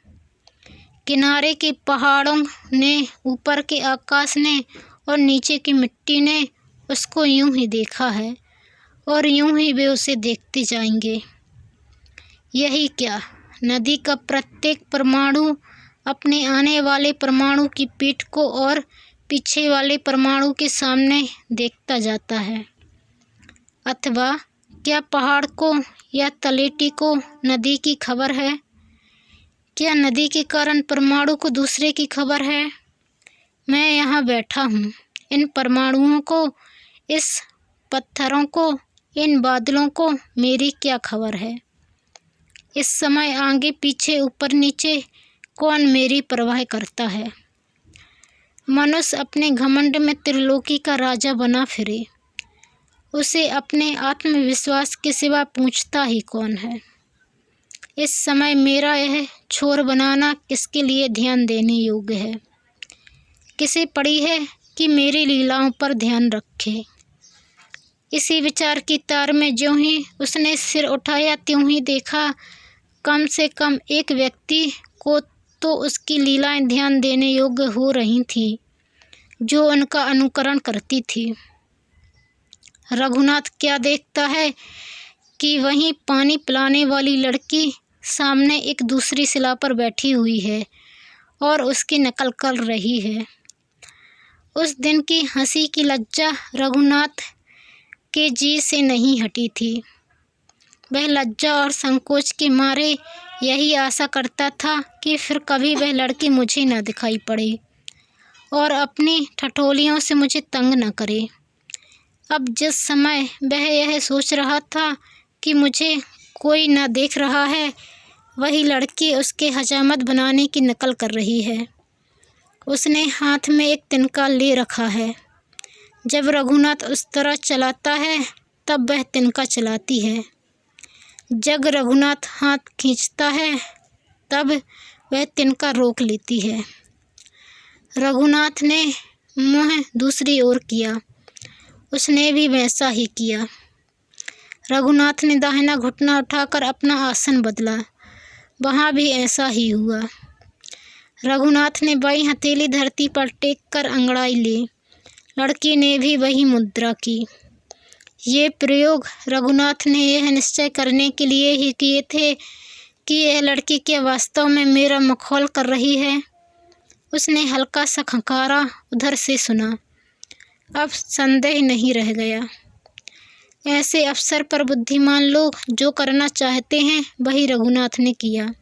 किनारे के पहाड़ों ने, ऊपर के आकाश ने और नीचे की मिट्टी ने उसको यूँ ही देखा है और यूँ ही वे उसे देखते जाएंगे। यही क्या, नदी का प्रत्येक परमाणु अपने आने वाले परमाणु की पीठ को और पीछे वाले परमाणु के सामने देखता जाता है, अथवा क्या पहाड़ को या तलेटी को नदी की खबर है? क्या नदी के कारण परमाणु को दूसरे की खबर है? मैं यहाँ बैठा हूँ, इन परमाणुओं को, इस पत्थरों को, इन बादलों को मेरी क्या खबर है? इस समय आगे पीछे ऊपर नीचे कौन मेरी परवाह करता है? मनुष्य अपने घमंड में त्रिलोकी का राजा बना फिरे, उसे अपने आत्मविश्वास के सिवा पूछता ही कौन है? इस समय मेरा यह छोर बनाना किसके लिए ध्यान देने योग्य है? किसे पड़ी है कि मेरी लीलाओं पर ध्यान रखे? इसी विचार की तार में ज्यों ही उसने सिर उठाया त्यों ही देखा कम से कम एक व्यक्ति को तो उसकी लीलाएं ध्यान देने योग्य हो रही थी, जो उनका अनुकरण करती थी। रघुनाथ क्या देखता है कि वहीं पानी पिलाने वाली लड़की सामने एक दूसरी शिला पर बैठी हुई है और उसकी नकल कर रही है। उस दिन की हंसी की लज्जा रघुनाथ के जी से नहीं हटी थी। वह लज्जा और संकोच के मारे यही आशा करता था कि फिर कभी वह लड़की मुझे न दिखाई पड़े और अपनी ठठोलियों से मुझे तंग न करे। अब जिस समय वह यह सोच रहा था कि मुझे कोई न देख रहा है, वही लड़की उसके हजामत बनाने की नकल कर रही है। उसने हाथ में एक तिनका ले रखा है। जब रघुनाथ उस तरह चलाता है तब वह तिनका चलाती है। जब रघुनाथ हाथ खींचता है तब वह तिनका रोक लेती है। रघुनाथ ने मुँह दूसरी ओर किया, उसने भी वैसा ही किया। रघुनाथ ने दाहिना घुटना उठाकर अपना आसन बदला, वहाँ भी ऐसा ही हुआ। रघुनाथ ने बाईं हथेली धरती पर टेक कर अंगड़ाई ली। लड़की ने भी वही मुद्रा की। ये प्रयोग रघुनाथ ने यह निश्चय करने के लिए ही किए थे कि यह लड़की क्या वास्तव में मेरा मखौल कर रही है। उसने हल्का सा खंकारा उधर से सुना। अब संदेह नहीं रह गया। ऐसे अवसर पर बुद्धिमान लोग जो करना चाहते हैं वही रघुनाथ ने किया।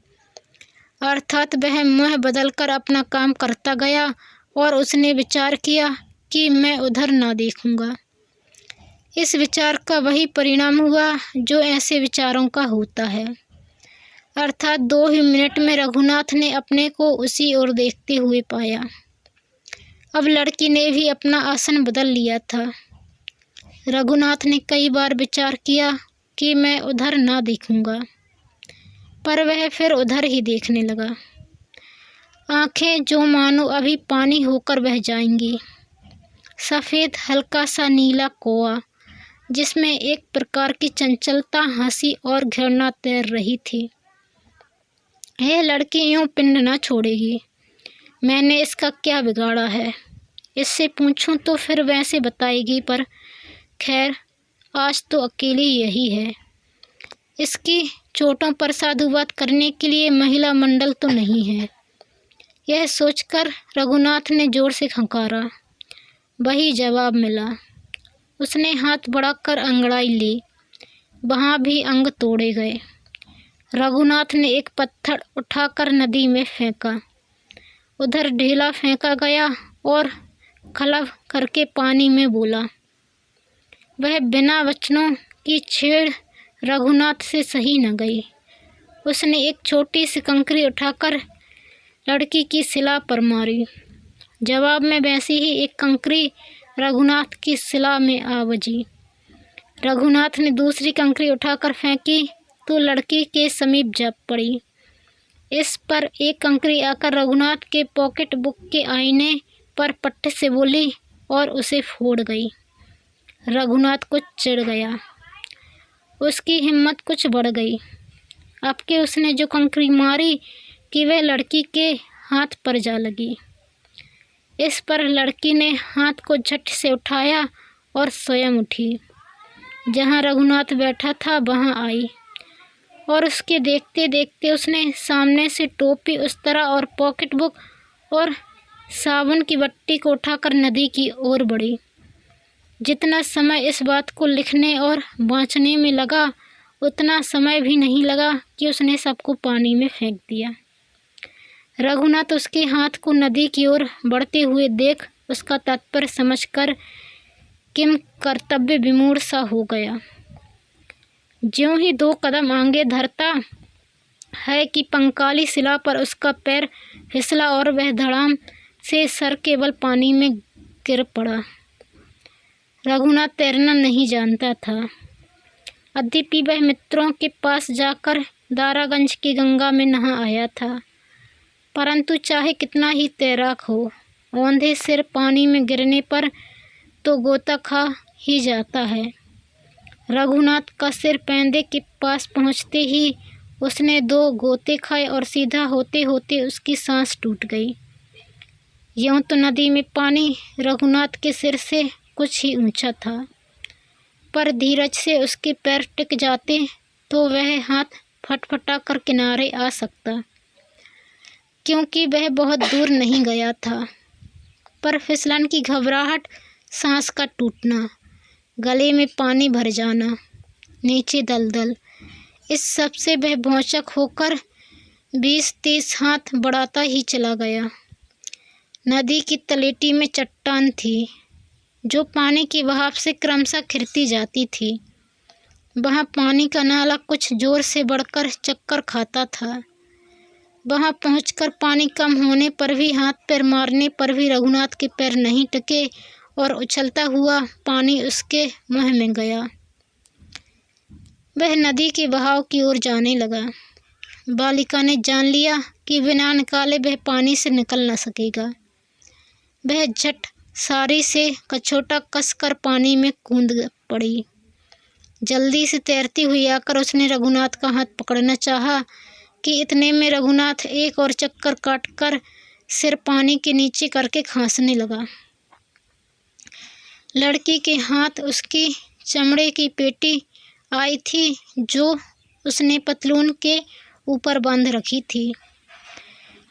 अर्थात वह मुँह बदलकर अपना काम करता गया और उसने विचार किया कि मैं उधर ना देखूंगा। इस विचार का वही परिणाम हुआ जो ऐसे विचारों का होता है। अर्थात 2 ही मिनट में रघुनाथ ने अपने को उसी ओर देखते हुए पाया। अब लड़की ने भी अपना आसन बदल लिया था। रघुनाथ ने कई बार विचार किया कि मैं उधर ना देखूंगा, पर वह फिर उधर ही देखने लगा। आंखें जो मानो अभी पानी होकर बह जाएंगी। सफ़ेद हल्का सा नीला कोआ जिसमें एक प्रकार की चंचलता, हंसी और घृणा तैर रही थी। यह लड़की यूं पिंड न छोड़ेगी। मैंने इसका क्या बिगाड़ा है? इससे पूछूं तो फिर वैसे बताएगी, पर खैर आज तो अकेली यही है। इसकी चोटों पर साधुवाद करने के लिए महिला मंडल तो नहीं है। यह सोचकर रघुनाथ ने जोर से खंकारा। वही जवाब मिला। उसने हाथ बढ़ाकर अंगड़ाई ली, वहाँ भी अंग तोड़े गए। रघुनाथ ने एक पत्थर उठाकर नदी में फेंका। उधर ढेला फेंका गया और खलब करके पानी में बोला। वह बिना वचनों की छेड़ रघुनाथ से सही न गई। उसने एक छोटी सी कंकरी उठाकर लड़की की शिला पर मारी। जवाब में वैसी ही एक कंकरी रघुनाथ की शिला में आ बजी। रघुनाथ ने दूसरी कंकरी उठाकर फेंकी तो लड़की के समीप जा पड़ी। इस पर एक कंकरी आकर रघुनाथ के पॉकेट बुक के आईने पर पट्टे से बोली और उसे फोड़ गई। रघुनाथ कुछ चिढ़ गया। उसकी हिम्मत कुछ बढ़ गई। अब के उसने जो कंकरी मारी कि वह लड़की के हाथ पर जा लगी। इस पर लड़की ने हाथ को झट से उठाया और स्वयं उठी। जहाँ रघुनाथ बैठा था वहाँ आई और उसके देखते देखते उसने सामने से टोपी, उस्तरा और पॉकेट बुक और साबुन की बट्टी को उठाकर नदी की ओर बढ़ी। जितना समय इस बात को लिखने और बाँचने में लगा, उतना समय भी नहीं लगा कि उसने सबको पानी में फेंक दिया। रघुनाथ उसके हाथ को नदी की ओर बढ़ते हुए देख उसका तात्पर्य समझकर किम कर्तव्य विमूढ़ सा हो गया। ज्यों ही 2 कदम आगे धरता है कि पंकाली शिला पर उसका पैर फिसला और वह धड़ाम से सर के बल पानी में गिर पड़ा। रघुनाथ तैरना नहीं जानता था। यद्यपि वह मित्रों के पास जाकर दारागंज की गंगा में नहा आया था, परंतु चाहे कितना ही तैराक हो, औंधे सिर पानी में गिरने पर तो गोता खा ही जाता है। रघुनाथ का सिर पैंदे के पास पहुंचते ही उसने 2 गोते खाए और सीधा होते होते उसकी सांस टूट गई। यूं तो नदी में पानी रघुनाथ के सिर से कुछ ही ऊंचा था, पर धीरज से उसके पैर टिक जाते तो वह हाथ फटफटा कर किनारे आ सकता, क्योंकि वह बहुत दूर नहीं गया था। पर फिसलन की घबराहट, सांस का टूटना, गले में पानी भर जाना, नीचे दलदल, इस सब से वह भौचक होकर 20-30 हाथ बढ़ाता ही चला गया। नदी की तलेटी में चट्टान थी, जो पानी के बहाव से क्रमशः खिरती जाती थी। वहाँ पानी का नाला कुछ जोर से बढ़कर चक्कर खाता था। वहाँ पहुंचकर पानी कम होने पर भी, हाथ पैर मारने पर भी रघुनाथ के पैर नहीं टिके और उछलता हुआ पानी उसके मुंह में गया। वह नदी के बहाव की ओर जाने लगा। बालिका ने जान लिया कि बिना निकाले वह पानी से निकल न सकेगा। वह झट सारी से कछोटा कसकर पानी में कूद पड़ी। जल्दी से तैरती हुई आकर उसने रघुनाथ का हाथ पकड़ना चाहा कि इतने में रघुनाथ एक और चक्कर काटकर सिर पानी के नीचे करके खांसने लगा। लड़की के हाथ उसकी चमड़े की पेटी आई थी, जो उसने पतलून के ऊपर बांध रखी थी।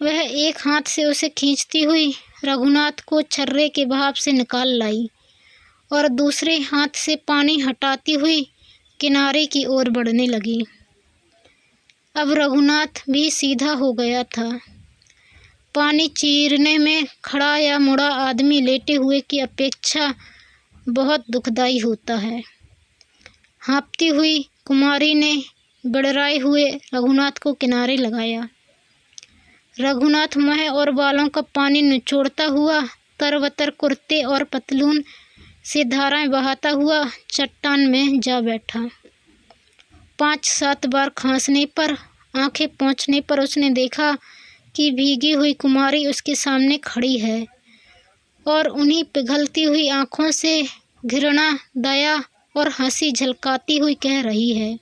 वह एक हाथ से उसे खींचती हुई रघुनाथ को छर्रे के बहाव से निकाल लाई और दूसरे हाथ से पानी हटाती हुई किनारे की ओर बढ़ने लगी। अब रघुनाथ भी सीधा हो गया था। पानी चीरने में खड़ा या मुड़ा आदमी लेटे हुए की अपेक्षा बहुत दुखदाई होता है। हाँफती हुई कुमारी ने बड़राए हुए रघुनाथ को किनारे लगाया। रघुनाथ मुँह और बालों का पानी निचोड़ता हुआ तरबतर कुर्ते और पतलून से धाराएं बहाता हुआ चट्टान में जा बैठा। 5-7 बार खांसने पर, आंखें पोंछने पर उसने देखा कि भीगी हुई कुमारी उसके सामने खड़ी है और उन्हीं पिघलती हुई आँखों से घृणा, दया और हंसी झलकाती हुई कह रही है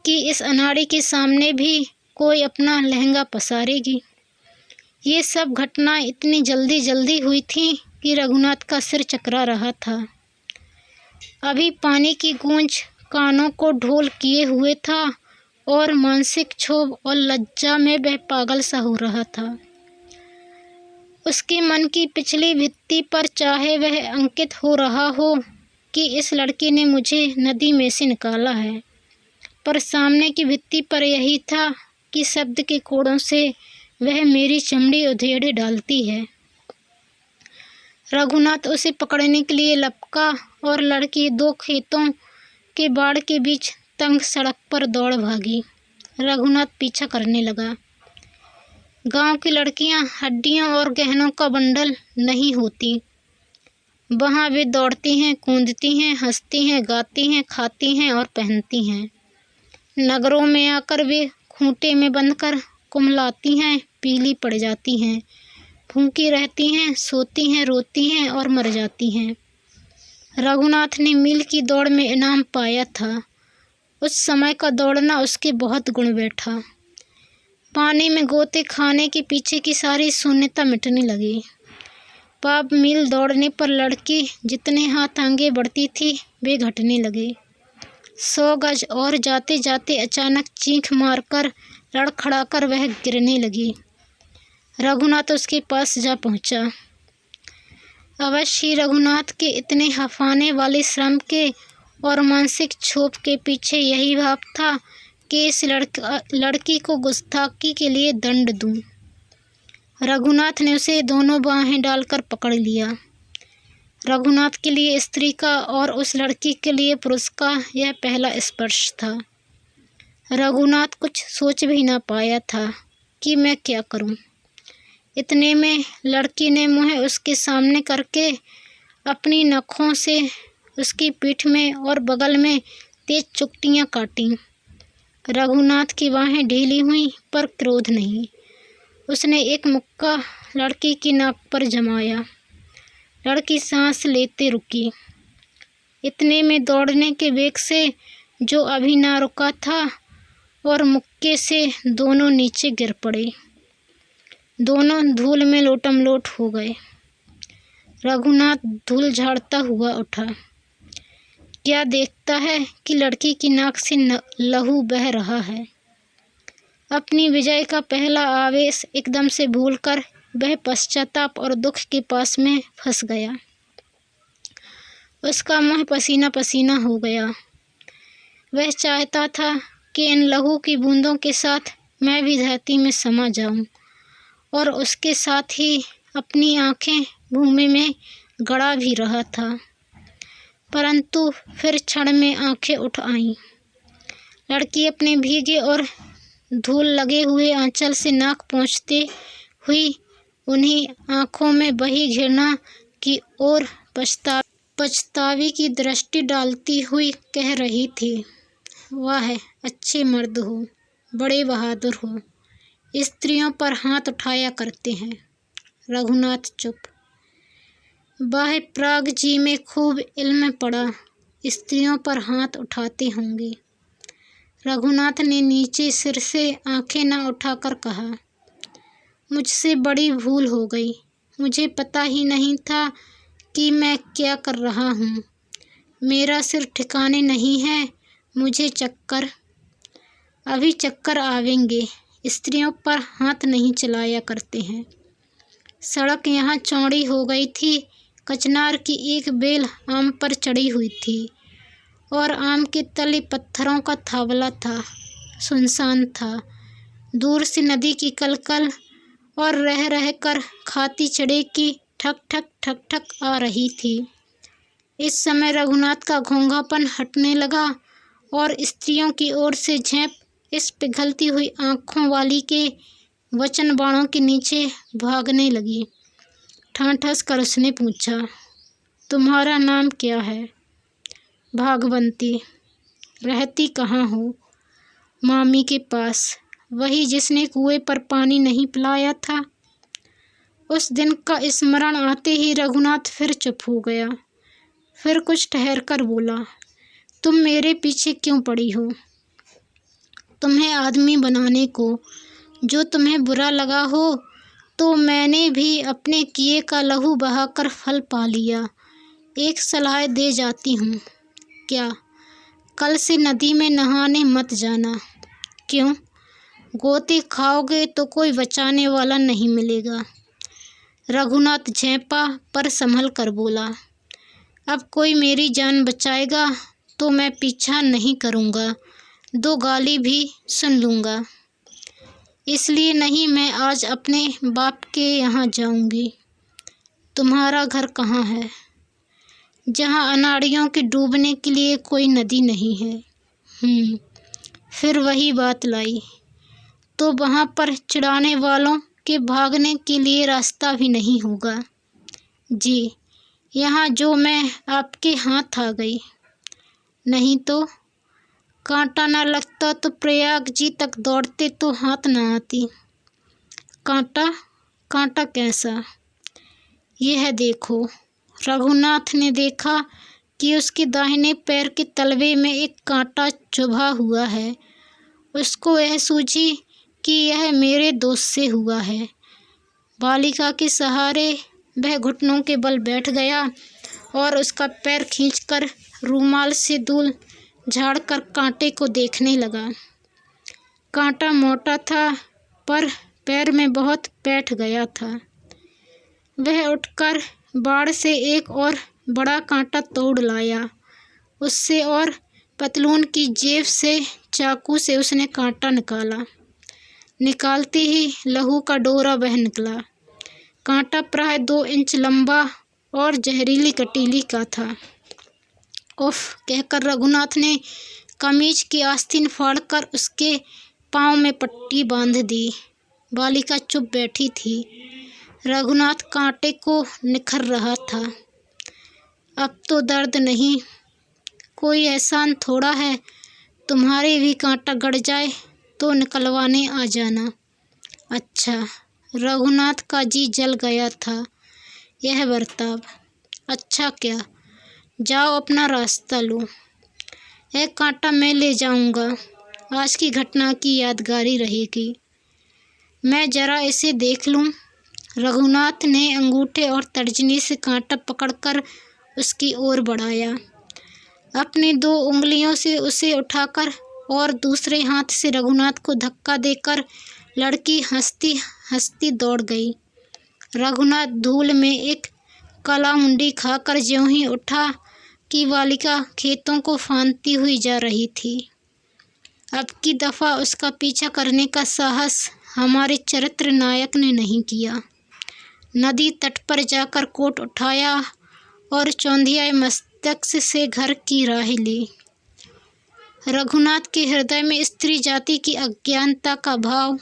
कि इस अनाड़ी के सामने भी कोई अपना लहंगा पसारेगी। ये सब घटनाएं इतनी जल्दी जल्दी हुई थीं कि रघुनाथ का सिर चकरा रहा था। अभी पानी की गूंज कानों को ढोल किए हुए था और मानसिक क्षोभ और लज्जा में वह पागल सा हो रहा था। उसके मन की पिछली भित्ति पर चाहे वह अंकित हो रहा हो कि इस लड़की ने मुझे नदी में से निकाला है, पर सामने की भित्ति पर यही था कि शब्द के कोड़ों से वह मेरी चमड़ी उधेड़ डालती है। रघुनाथ उसे पकड़ने के लिए लपका और लड़की 2 खेतों के बाड़ के बीच तंग सड़क पर दौड़ भागी। रघुनाथ पीछा करने लगा। गांव की लड़कियां हड्डियों और गहनों का बंडल नहीं होती। वहाँ वे दौड़ती हैं, कूदती हैं, हंसती हैं, गाती हैं, खाती हैं और पहनती हैं। नगरों में आकर वे खूंटे में बंधकर कुम्हलाती हैं, पीली पड़ जाती हैं, भूखी रहती हैं, सोती हैं, रोती हैं और मर जाती हैं। रघुनाथ ने मील की दौड़ में इनाम पाया था। उस समय का दौड़ना उसके बहुत गुण बैठा। पानी में गोते खाने के पीछे की सारी शून्यता मिटने लगी। 5 मील दौड़ने पर लड़की जितने हाथ आगे बढ़ती थी वे घटने लगे। 100 गज और जाते जाते अचानक चीख मारकर लड़खड़ाकर वह गिरने लगी। रघुनाथ उसके पास जा पहुंचा। अवश्य ही रघुनाथ के इतने हंफाने वाले श्रम के और मानसिक क्षोभ के पीछे यही भाव था कि इस लड़की को गुस्ताखी के लिए दंड दूं। रघुनाथ ने उसे दोनों बाहें डालकर पकड़ लिया। रघुनाथ के लिए स्त्री का और उस लड़की के लिए पुरुष का यह पहला स्पर्श था। रघुनाथ कुछ सोच भी ना पाया था कि मैं क्या करूं। इतने में लड़की ने मुँह उसके सामने करके अपनी नखों से उसकी पीठ में और बगल में तेज चुटकियां काटी। रघुनाथ की बाहें ढीली हुई पर क्रोध नहीं। उसने एक मुक्का लड़की की नाक पर जमाया। लड़की सांस लेते रुकी। इतने में दौड़ने के वेग से जो अभी ना रुका था और मुक्के से दोनों नीचे गिर पड़े। दोनों धूल में लोटमलोट हो गए। रघुनाथ धूल झाड़ता हुआ उठा। क्या देखता है कि लड़की की नाक से लहू बह रहा है। अपनी विजय का पहला आवेश एकदम से भूलकर वह पश्चाताप और दुख के पास में फंस गया। उसका मुँह पसीना पसीना हो गया। वह चाहता था कि इन लहू की बूंदों के साथ मैं भी धरती में समा जाऊं और उसके साथ ही अपनी आंखें भूमि में गड़ा भी रहा था। परंतु फिर क्षण में आंखें उठ आईं। लड़की अपने भीगे और धूल लगे हुए आंचल से नाक पोंछते हुई उन्हीं आँखों में बही घृणा की ओर पछतावे की दृष्टि डालती हुई कह रही थी, वाह अच्छे मर्द हो, बड़े बहादुर हो, स्त्रियों पर हाथ उठाया करते हैं। रघुनाथ चुप। बाह्य प्राग जी में खूब इल्म पड़ा, स्त्रियों पर हाथ उठाते होंगे। रघुनाथ ने नीचे सिर से आंखें न उठाकर कहा, मुझसे बड़ी भूल हो गई। मुझे पता ही नहीं था कि मैं क्या कर रहा हूँ। मेरा सिर ठिकाने नहीं है, मुझे अभी चक्कर आवेंगे। स्त्रियों पर हाथ नहीं चलाया करते हैं। सड़क यहाँ चौड़ी हो गई थी। कचनार की एक बेल आम पर चढ़ी हुई थी और आम के तले पत्थरों का थावला था। सुनसान था। दूर से नदी की कलकल और रह रह कर खाती चढ़े की ठक ठक ठक ठक आ रही थी। इस समय रघुनाथ का घोंघापन हटने लगा और स्त्रियों की ओर से झेप इस पिघलती हुई आँखों वाली के वचन बाणों के नीचे भागने लगी। ठाठस कर उसने पूछा, तुम्हारा नाम क्या है? भागवंती। रहती कहाँ हो? मामी के पास, वही जिसने कुएं पर पानी नहीं पिलाया था। उस दिन का स्मरण आते ही रघुनाथ फिर चुप हो गया। फिर कुछ ठहर कर बोला, तुम मेरे पीछे क्यों पड़ी हो? तुम्हें आदमी बनाने को। जो तुम्हें बुरा लगा हो तो मैंने भी अपने किए का लहू बहाकर फल पा लिया। एक सलाह दे जाती हूँ। क्या? कल से नदी में नहाने मत जाना। क्यों? गोते खाओगे तो कोई बचाने वाला नहीं मिलेगा। रघुनाथ झेंपा पर संभल कर बोला, अब कोई मेरी जान बचाएगा तो मैं पीछा नहीं करूँगा, 2 गाली भी सुन लूँगा। इसलिए नहीं मैं आज अपने बाप के यहाँ जाऊँगी। तुम्हारा घर कहाँ है? जहाँ अनाड़ियों के डूबने के लिए कोई नदी नहीं है। फिर वही बात लाई। तो वहाँ पर चिढ़ाने वालों के भागने के लिए रास्ता भी नहीं होगा। जी, यहाँ जो मैं आपके हाथ आ गई। नहीं तो कांटा ना लगता तो प्रयाग जी तक दौड़ते तो हाथ ना आती। कांटा कैसा? यह देखो। रघुनाथ ने देखा कि उसके दाहिने पैर के तलवे में एक कांटा चुभा हुआ है। उसको यह सूझी कि यह मेरे दोस्त से हुआ है। बालिका के सहारे वह घुटनों के बल बैठ गया और उसका पैर खींचकर रूमाल से धूल झाड़कर कांटे को देखने लगा। कांटा मोटा था पर पैर में बहुत बैठ गया था। वह उठकर बाड़ से एक और बड़ा कांटा तोड़ लाया। उससे और पतलून की जेब से चाकू से उसने कांटा निकाला। निकालते ही लहू का डोरा बह निकला। कांटा प्राय 2 इंच लंबा और जहरीली कटीली का था। उफ कहकर रघुनाथ ने कमीज की आस्तीन फाड़कर उसके पाँव में पट्टी बांध दी। बालिका चुप बैठी थी। रघुनाथ कांटे को निखर रहा था। अब तो दर्द नहीं, कोई एहसान थोड़ा है, तुम्हारे भी कांटा गड़ जाए तो निकलवाने आ जाना। अच्छा, रघुनाथ का जी जल गया था यह बर्ताव। अच्छा क्या, जाओ अपना रास्ता लो, एक कांटा मैं ले जाऊंगा, आज की घटना की यादगारी रहेगी। मैं जरा इसे देख लूं। रघुनाथ ने अंगूठे और तर्जनी से कांटा पकड़कर उसकी ओर बढ़ाया। अपनी 2 उंगलियों से उसे उठाकर और दूसरे हाथ से रघुनाथ को धक्का देकर लड़की हंसती हंसती दौड़ गई। रघुनाथ धूल में एक काला मुंडी खाकर ज्यों ही उठा कि बालिका खेतों को फांदती हुई जा रही थी। अब की दफ़ा उसका पीछा करने का साहस हमारे चरित्र नायक ने नहीं किया। नदी तट पर जाकर कोट उठाया और चौंधियाए मस्तक से घर की राह ली। रघुनाथ के हृदय में स्त्री जाति की अज्ञानता का भाव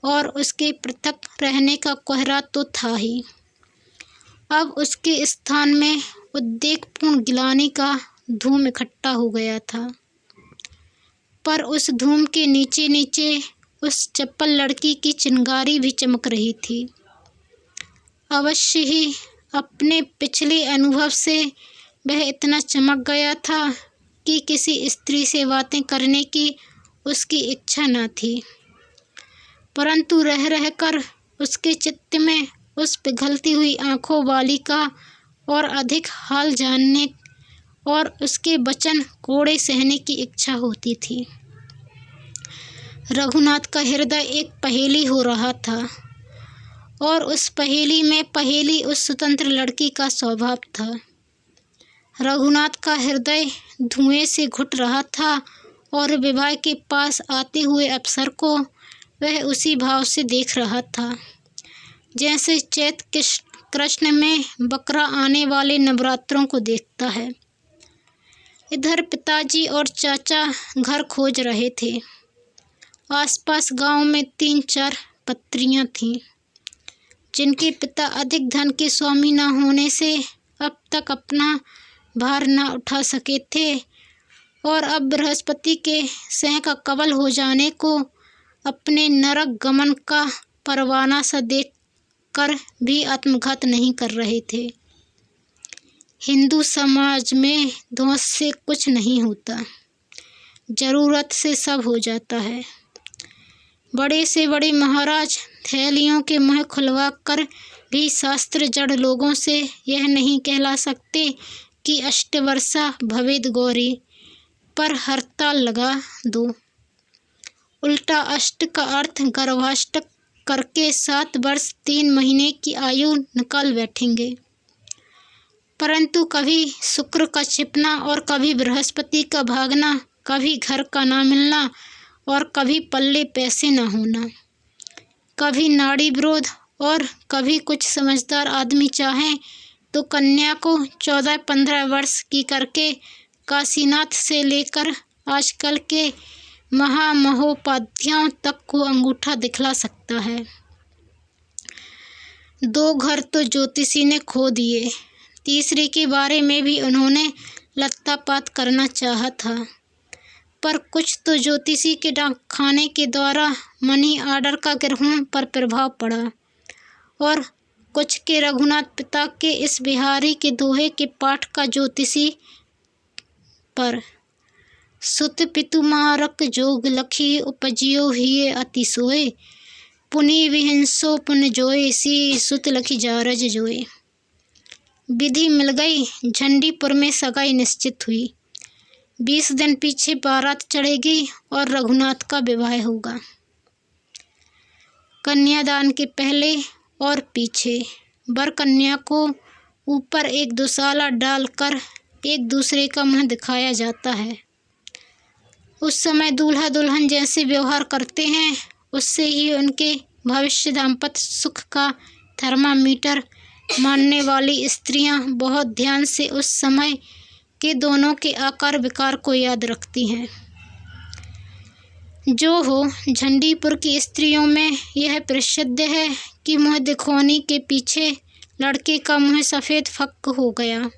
और उसके पृथक रहने का कोहरा तो था ही। अब उसके स्थान में उद्वेगपूर्ण गिलानी का धूम इकट्ठा हो गया था। पर उस धूम के नीचे नीचे उस चप्पल लड़की की चिंगारी भी चमक रही थी। अवश्य ही अपने पिछले अनुभव से वह इतना चमक गया था कि किसी स्त्री से बातें करने की उसकी इच्छा न थी, परंतु रह रहकर उसके चित्त में उस पिघलती हुई आंखों वाली का और अधिक हाल जानने और उसके वचन कोड़े सहने की इच्छा होती थी। रघुनाथ का हृदय एक पहेली हो रहा था और उस पहेली में पहेली उस स्वतंत्र लड़की का स्वभाव था। रघुनाथ का हृदय धुएं से घुट रहा था और विवाह के पास आते हुए अवसर को वह उसी भाव से देख रहा था जैसे चैत कृष्ण में बकरा आने वाले नवरात्रों को देखता है। इधर पिताजी और चाचा घर खोज रहे थे। आसपास गांव में 3-4 पत्रियां थीं जिनके पिता अधिक धन के स्वामी न होने से अब तक अपना भार न उठा सके थे और अब बृहस्पति के सह का कवल हो जाने को अपने नरक गमन का परवाना सा देख कर भी आत्मघात नहीं कर रहे थे। हिंदू समाज में धौंस से कुछ नहीं होता, जरूरत से सब हो जाता है। बड़े से बड़े महाराज थैलियों के मुँह खुलवा कर भी शास्त्र जड़ लोगों से यह नहीं कहला सकते कि अष्टवर्षा भवेद गौरी, पर हड़ताल लगा दो। उल्टा अष्ट का अर्थ गर्भाष्टक करके 7 वर्ष 3 महीने की आयु निकाल बैठेंगे। परंतु कभी शुक्र का छिपना और कभी बृहस्पति का भागना, कभी घर का ना मिलना और कभी पल्ले पैसे न होना, कभी नाड़ी विरोध और कभी कुछ समझदार आदमी चाहें तो कन्या को 14-15 वर्ष की करके काशीनाथ से लेकर आजकल के महामहोपाध्यायों तक को अंगूठा दिखला सकता है। 2 घर तो ज्योतिषी ने खो दिए, तीसरे के बारे में भी उन्होंने लत्तापात करना चाहा था, पर कुछ तो ज्योतिषी के डाकखाने के द्वारा मनी आर्डर का ग्रहों पर प्रभाव पड़ा और कुछ के रघुनाथ पिता के इस बिहारी के दोहे के पाठ का ज्योतिषी पर। सुत पितु मारक जोग लखी उपजियो हिये अति सोए, पुनि विहिंसो पुन जोए सी सुत लखी जारज जोए। विधि मिल गई, झंडीपुर में सगाई निश्चित हुई। 20 दिन पीछे बारात चढ़ेगी और रघुनाथ का विवाह होगा। कन्यादान के पहले और पीछे वर कन्या को ऊपर एक दुशाला डालकर एक दूसरे का मुँह दिखाया जाता है। उस समय दूल्हा दुल्हन जैसे व्यवहार करते हैं, उससे ही उनके भविष्य दाम्पत्य सुख का थर्मामीटर मानने वाली स्त्रियां बहुत ध्यान से उस समय के दोनों के आकार विकार को याद रखती हैं। जो हो, झंडीपुर की स्त्रियों में यह प्रसिद्ध है कि मुँह दिखौनी के पीछे लड़के का मुँह सफ़ेद फक्क हो गया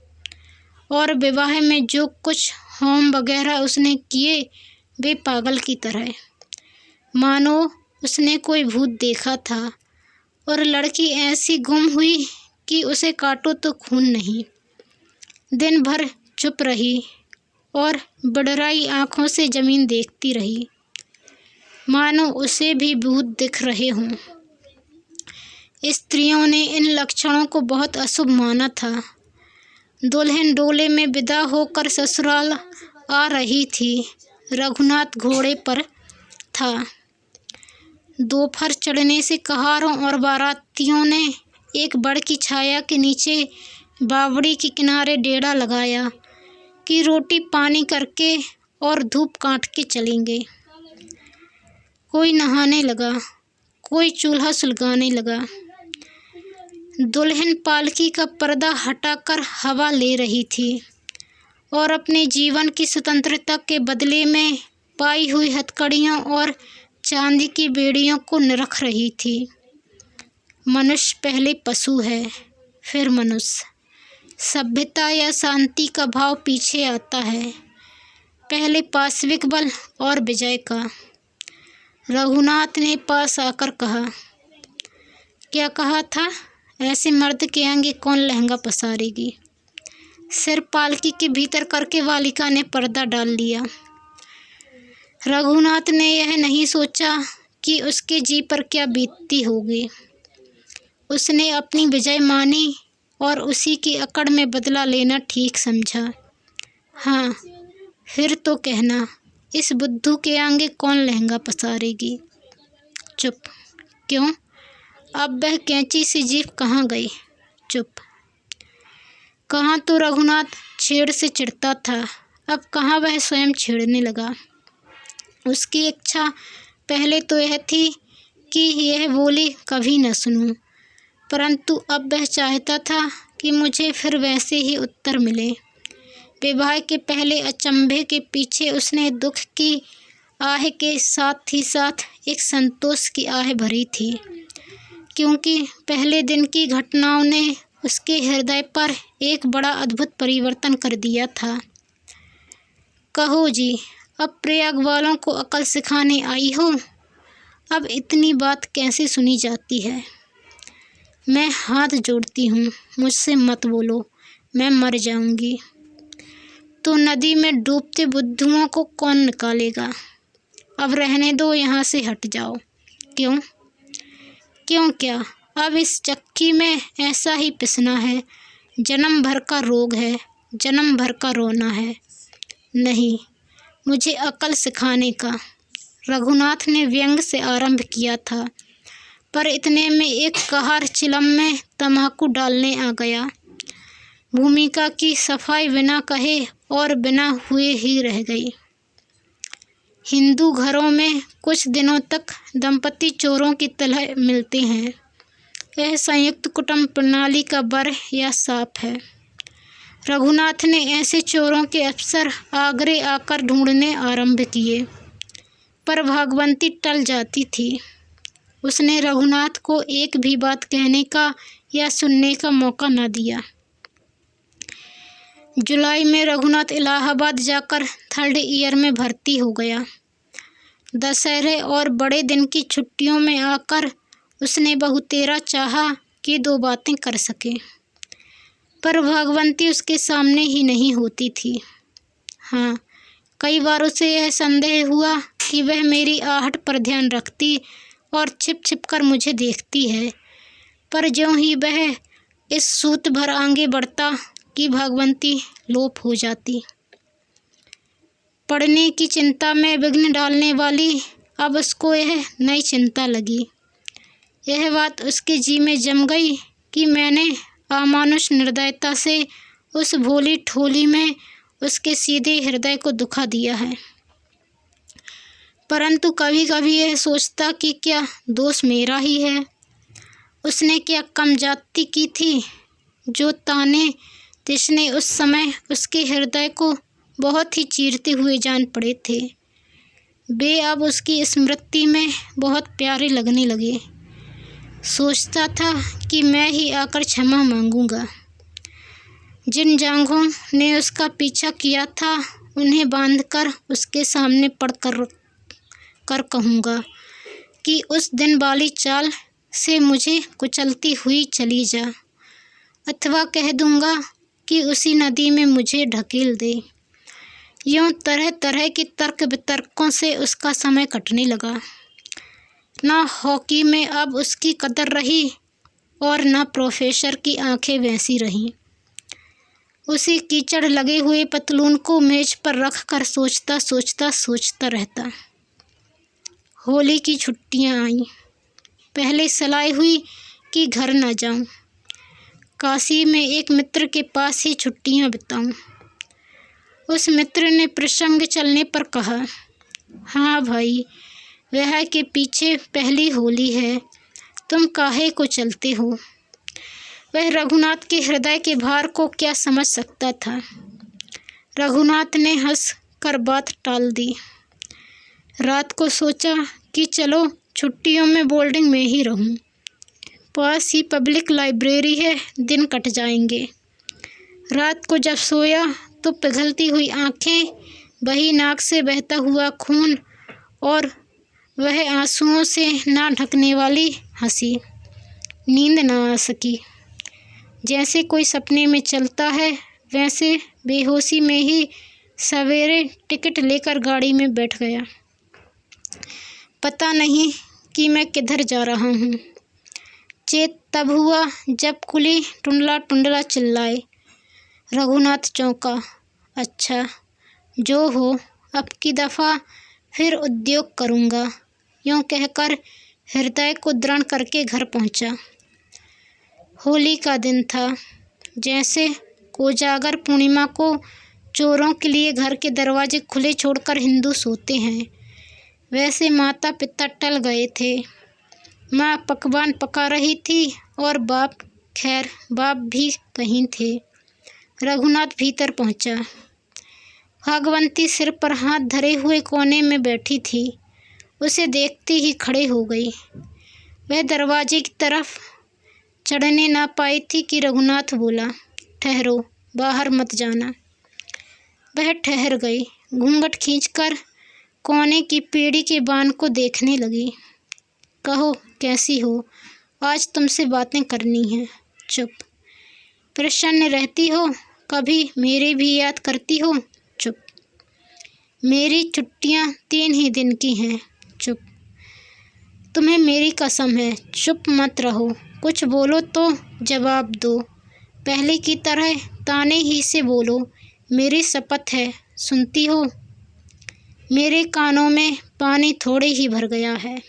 और विवाह में जो कुछ होम वगैरह उसने किए वे पागल की तरह, मानो उसने कोई भूत देखा था। और लड़की ऐसी गुम हुई कि उसे काटो तो खून नहीं। दिन भर चुप रही और बड़राई आँखों से ज़मीन देखती रही, मानो उसे भी भूत दिख रहे हों। स्त्रियों ने इन लक्षणों को बहुत अशुभ माना था। दुल्हन डोले में विदा होकर ससुराल आ रही थी। रघुनाथ घोड़े पर था। दोपहर चढ़ने से कहारों और बारातियों ने एक बड़ की छाया के नीचे बावड़ी के किनारे डेरा लगाया कि रोटी पानी करके और धूप काट के चलेंगे। कोई नहाने लगा, कोई चूल्हा सुलगाने लगा। दुल्हन पालकी का पर्दा हटाकर हवा ले रही थी और अपने जीवन की स्वतंत्रता के बदले में पाई हुई हथकड़ियों और चांदी की बेड़ियों को निरख रही थी। मनुष्य पहले पशु है, फिर मनुष्य। सभ्यता या शांति का भाव पीछे आता है, पहले पाशविक बल और विजय का। रघुनाथ ने पास आकर कहा, क्या कहा था? ऐसे मर्द के आगे कौन लहंगा पसारेगी? सिर पालकी के भीतर करके बालिका ने पर्दा डाल लिया। रघुनाथ ने यह नहीं सोचा कि उसके जी पर क्या बीतती होगी। उसने अपनी विजय मानी और उसी की अकड़ में बदला लेना ठीक समझा। हाँ, फिर तो कहना, इस बुद्धू के आगे कौन लहंगा पसारेगी? चुप। क्यों? अब वह कैंची से जीभ कहाँ गई? चुप। कहाँ तो रघुनाथ छेड़ से चिढ़ता था, अब कहाँ वह स्वयं छेड़ने लगा। उसकी इच्छा पहले तो यह थी कि यह बोली कभी न सुनूं, परंतु अब वह चाहता था कि मुझे फिर वैसे ही उत्तर मिले। विवाह के पहले अचंभे के पीछे उसने दुख की आह के साथ ही साथ एक संतोष की आह भरी थी, क्योंकि पहले दिन की घटनाओं ने उसके हृदय पर एक बड़ा अद्भुत परिवर्तन कर दिया था। कहो जी, अब प्रयाग वालों को अकल सिखाने आई हो? अब इतनी बात कैसे सुनी जाती है? मैं हाथ जोड़ती हूँ, मुझसे मत बोलो, मैं मर जाऊँगी। तो नदी में डूबते बुद्धुओं को कौन निकालेगा? अब रहने दो, यहाँ से हट जाओ। क्यों? क्यों क्या? अब इस चक्की में ऐसा ही पिसना है, जन्म भर का रोग है, जन्म भर का रोना है। नहीं, मुझे अकल सिखाने का। रघुनाथ ने व्यंग से आरंभ किया था, पर इतने में एक कहार चिलम में तम्बाकू डालने आ गया। भूमिका की सफाई बिना कहे और बिना हुए ही रह गई। हिंदू घरों में कुछ दिनों तक दंपति चोरों की तरह मिलते हैं। यह संयुक्त कुटुंब प्रणाली का बर या साप है। रघुनाथ ने ऐसे चोरों के अवसर आगरे आकर ढूंढने आरंभ किए, पर भागवंती टल जाती थी। उसने रघुनाथ को एक भी बात कहने का या सुनने का मौका न दिया। जुलाई में रघुनाथ इलाहाबाद जाकर 3rd ईयर में भर्ती हो गया। दशहरे और बड़े दिन की छुट्टियों में आकर उसने बहुतेरा चाहा कि 2 बातें कर सके, पर भागवंती उसके सामने ही नहीं होती थी। हाँ, कई बार उसे यह संदेह हुआ कि वह मेरी आहट पर ध्यान रखती और छिप छिप कर मुझे देखती है, पर ज्यों ही वह इस सूत भर आगे बढ़ता कि भागवंती लोप हो जाती। पढ़ने की चिंता में विघ्न डालने वाली अब उसको यह नई चिंता लगी। यह बात उसके जी में जम गई कि मैंने अमानुष निर्दयता से उस भोली ठोली में उसके सीधे हृदय को दुखा दिया है। परंतु कभी कभी यह सोचता कि क्या दोष मेरा ही है। उसने क्या कम जाति की थी? जो ताने तिसने उस समय उसके हृदय को बहुत ही चीरते हुए जान पड़े थे, वे अब उसकी स्मृति में बहुत प्यारे लगने लगे। सोचता था कि मैं ही आकर क्षमा मांगूंगा। जिन जांघों ने उसका पीछा किया था उन्हें बांधकर उसके सामने पड़ कर कहूँगा कि उस दिन वाली चाल से मुझे कुचलती हुई चली जा, अथवा कह दूँगा कि उसी नदी में मुझे ढकेल दे। यूँ तरह तरह के तर्क वितर्कों से उसका समय कटने लगा। ना हॉकी में अब उसकी कदर रही और ना प्रोफेसर की आंखें वैसी रहीं। उसी कीचड़ लगे हुए पतलून को मेज पर रख कर सोचता रहता। होली की छुट्टियां आईं। पहले सलाह हुई कि घर न जाऊं, काशी में एक मित्र के पास ही छुट्टियां बिताऊं। उस मित्र ने प्रसंग चलने पर कहा, हाँ भाई, वह के पीछे पहली होली है, तुम काहे को चलते हो। वह रघुनाथ के हृदय के भार को क्या समझ सकता था। रघुनाथ ने हंस कर बात टाल दी। रात को सोचा कि चलो छुट्टियों में बोर्डिंग में ही रहूं, पास ही पब्लिक लाइब्रेरी है, दिन कट जाएंगे। रात को जब सोया तो पिघलती हुई आंखें, वही नाक से बहता हुआ खून और वह आंसुओं से ना ढकने वाली हंसी। नींद ना आ सकी। जैसे कोई सपने में चलता है वैसे बेहोशी में ही सवेरे टिकट लेकर गाड़ी में बैठ गया। पता नहीं कि मैं किधर जा रहा हूँ। चेत तब हुआ जब कुली टुंडला टुंडला चिल्लाए। रघुनाथ चौंका। अच्छा, जो हो, अब की दफ़ा फिर उद्योग करूँगा, यूँ कहकर हृदय को दृढ़ करके घर पहुँचा। होली का दिन था। जैसे कोजागर पूर्णिमा को चोरों के लिए घर के दरवाजे खुले छोड़कर हिंदू सोते हैं, वैसे माता पिता टल गए थे। माँ पकवान पका रही थी और बाप भी कहीं थे। रघुनाथ भीतर पहुँचा। भागवंती सिर पर हाथ धरे हुए कोने में बैठी थी। उसे देखते ही खड़े हो गई। वह दरवाजे की तरफ चढ़ने ना पाई थी कि रघुनाथ बोला, ठहरो, बाहर मत जाना। वह ठहर गई। घूंघट खींचकर कोने की पीढ़ी के बान को देखने लगी। कहो, कैसी हो? आज तुमसे बातें करनी हैं। चुप। प्रसन्न रहती हो? कभी मेरे भी याद करती हो? चुप। मेरी छुट्टियां 3 ही दिन की हैं। चुप। तुम्हें मेरी कसम है, चुप मत रहो। कुछ बोलो तो जवाब दो। पहले की तरह ताने ही से बोलो। मेरी शपथ है, सुनती हो? मेरे कानों में पानी थोड़े ही भर गया है।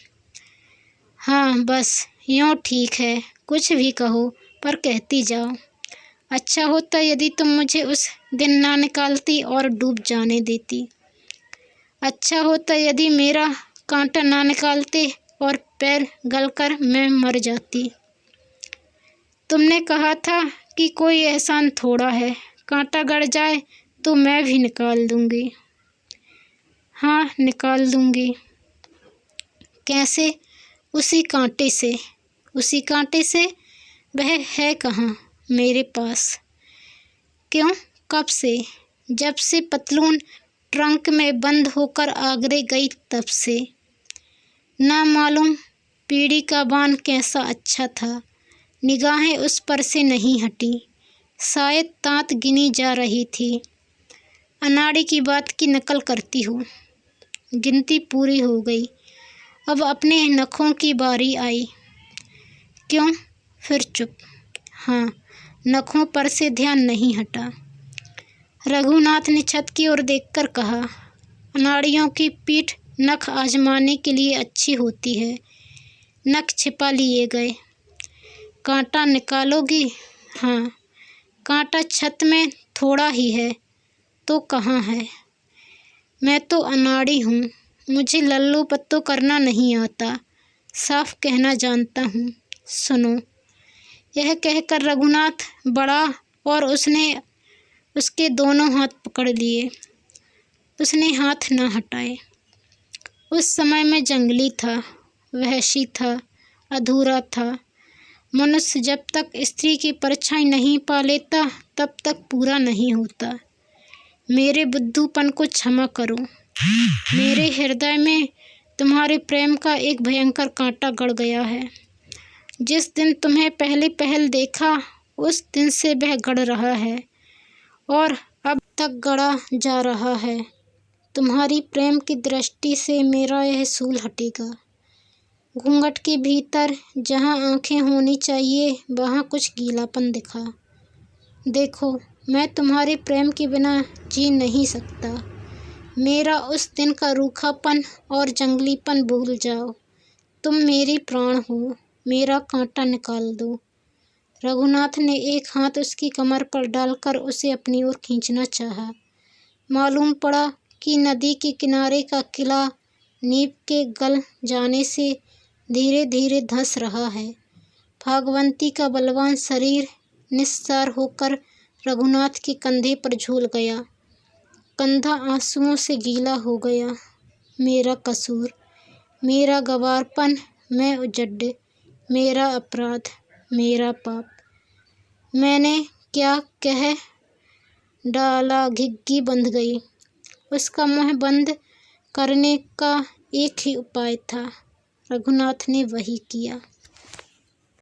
हाँ, बस यूँ ठीक है। कुछ भी कहो, पर कहती जाओ। अच्छा होता यदि तुम मुझे उस दिन ना निकालती और डूब जाने देती। अच्छा होता यदि मेरा कांटा ना निकालते और पैर गलकर मैं मर जाती। तुमने कहा था कि कोई एहसान थोड़ा है, कांटा गड़ जाए तो मैं भी निकाल दूंगी। हाँ, निकाल दूंगी। कैसे? उसी कांटे से। उसी कांटे से? वह है कहाँ? मेरे पास। क्यों? कब से? जब से पतलून ट्रंक में बंद होकर आगरे गई तब से। ना मालूम पीढ़ी का बान कैसा अच्छा था। निगाहें उस पर से नहीं हटी। शायद तांत गिनी जा रही थी। अनाड़ी की बात की नकल करती हूँ। गिनती पूरी हो गई। अब अपने नखों की बारी आई। क्यों? फिर चुप। हाँ, नखों पर से ध्यान नहीं हटा। रघुनाथ ने छत की ओर देखकर कहा, अनाड़ियों की पीठ नख आजमाने के लिए अच्छी होती है। नख छिपा लिए गए। कांटा निकालोगी? हाँ, कांटा छत में थोड़ा ही है तो कहाँ है। मैं तो अनाड़ी हूँ, मुझे लल्लू पत्तू करना नहीं आता, साफ कहना जानता हूँ। सुनो। यह कहकर रघुनाथ बढ़ा और उसने उसके दोनों हाथ पकड़ लिए। उसने हाथ न हटाए। उस समय मैं जंगली था, वहशी था, अधूरा था। मनुष्य जब तक स्त्री की परछाई नहीं पा लेता तब तक पूरा नहीं होता। मेरे बुद्धूपन को क्षमा करो। मेरे हृदय में तुम्हारे प्रेम का एक भयंकर कांटा गड़ गया है। जिस दिन तुम्हें पहले पहल देखा उस दिन से वह गड़ रहा है और अब तक गड़ा जा रहा है। तुम्हारी प्रेम की दृष्टि से मेरा यह सूल हटेगा। घूंघट के भीतर जहाँ आंखें होनी चाहिए वहाँ कुछ गीलापन दिखा। देखो, मैं तुम्हारे प्रेम के बिना जी नहीं सकता। मेरा उस दिन का रूखापन और जंगलीपन भूल जाओ। तुम मेरी प्राण हो, मेरा कांटा निकाल दो। रघुनाथ ने एक हाथ उसकी कमर पर डालकर उसे अपनी ओर खींचना चाहा। मालूम पड़ा कि नदी के किनारे का किला नींव के गल जाने से धीरे धीरे धंस रहा है। भागवंती का बलवान शरीर निस्सार होकर रघुनाथ के कंधे पर झूल गया। कंधा आंसुओं से गीला हो गया। मेरा कसूर, मेरा गवारपन, मैं उजड्ड, मेरा अपराध, मेरा पाप। मैंने क्या कह डाला। घिघी बंध गई। उसका मुंह बंद करने का एक ही उपाय था। रघुनाथ ने वही किया।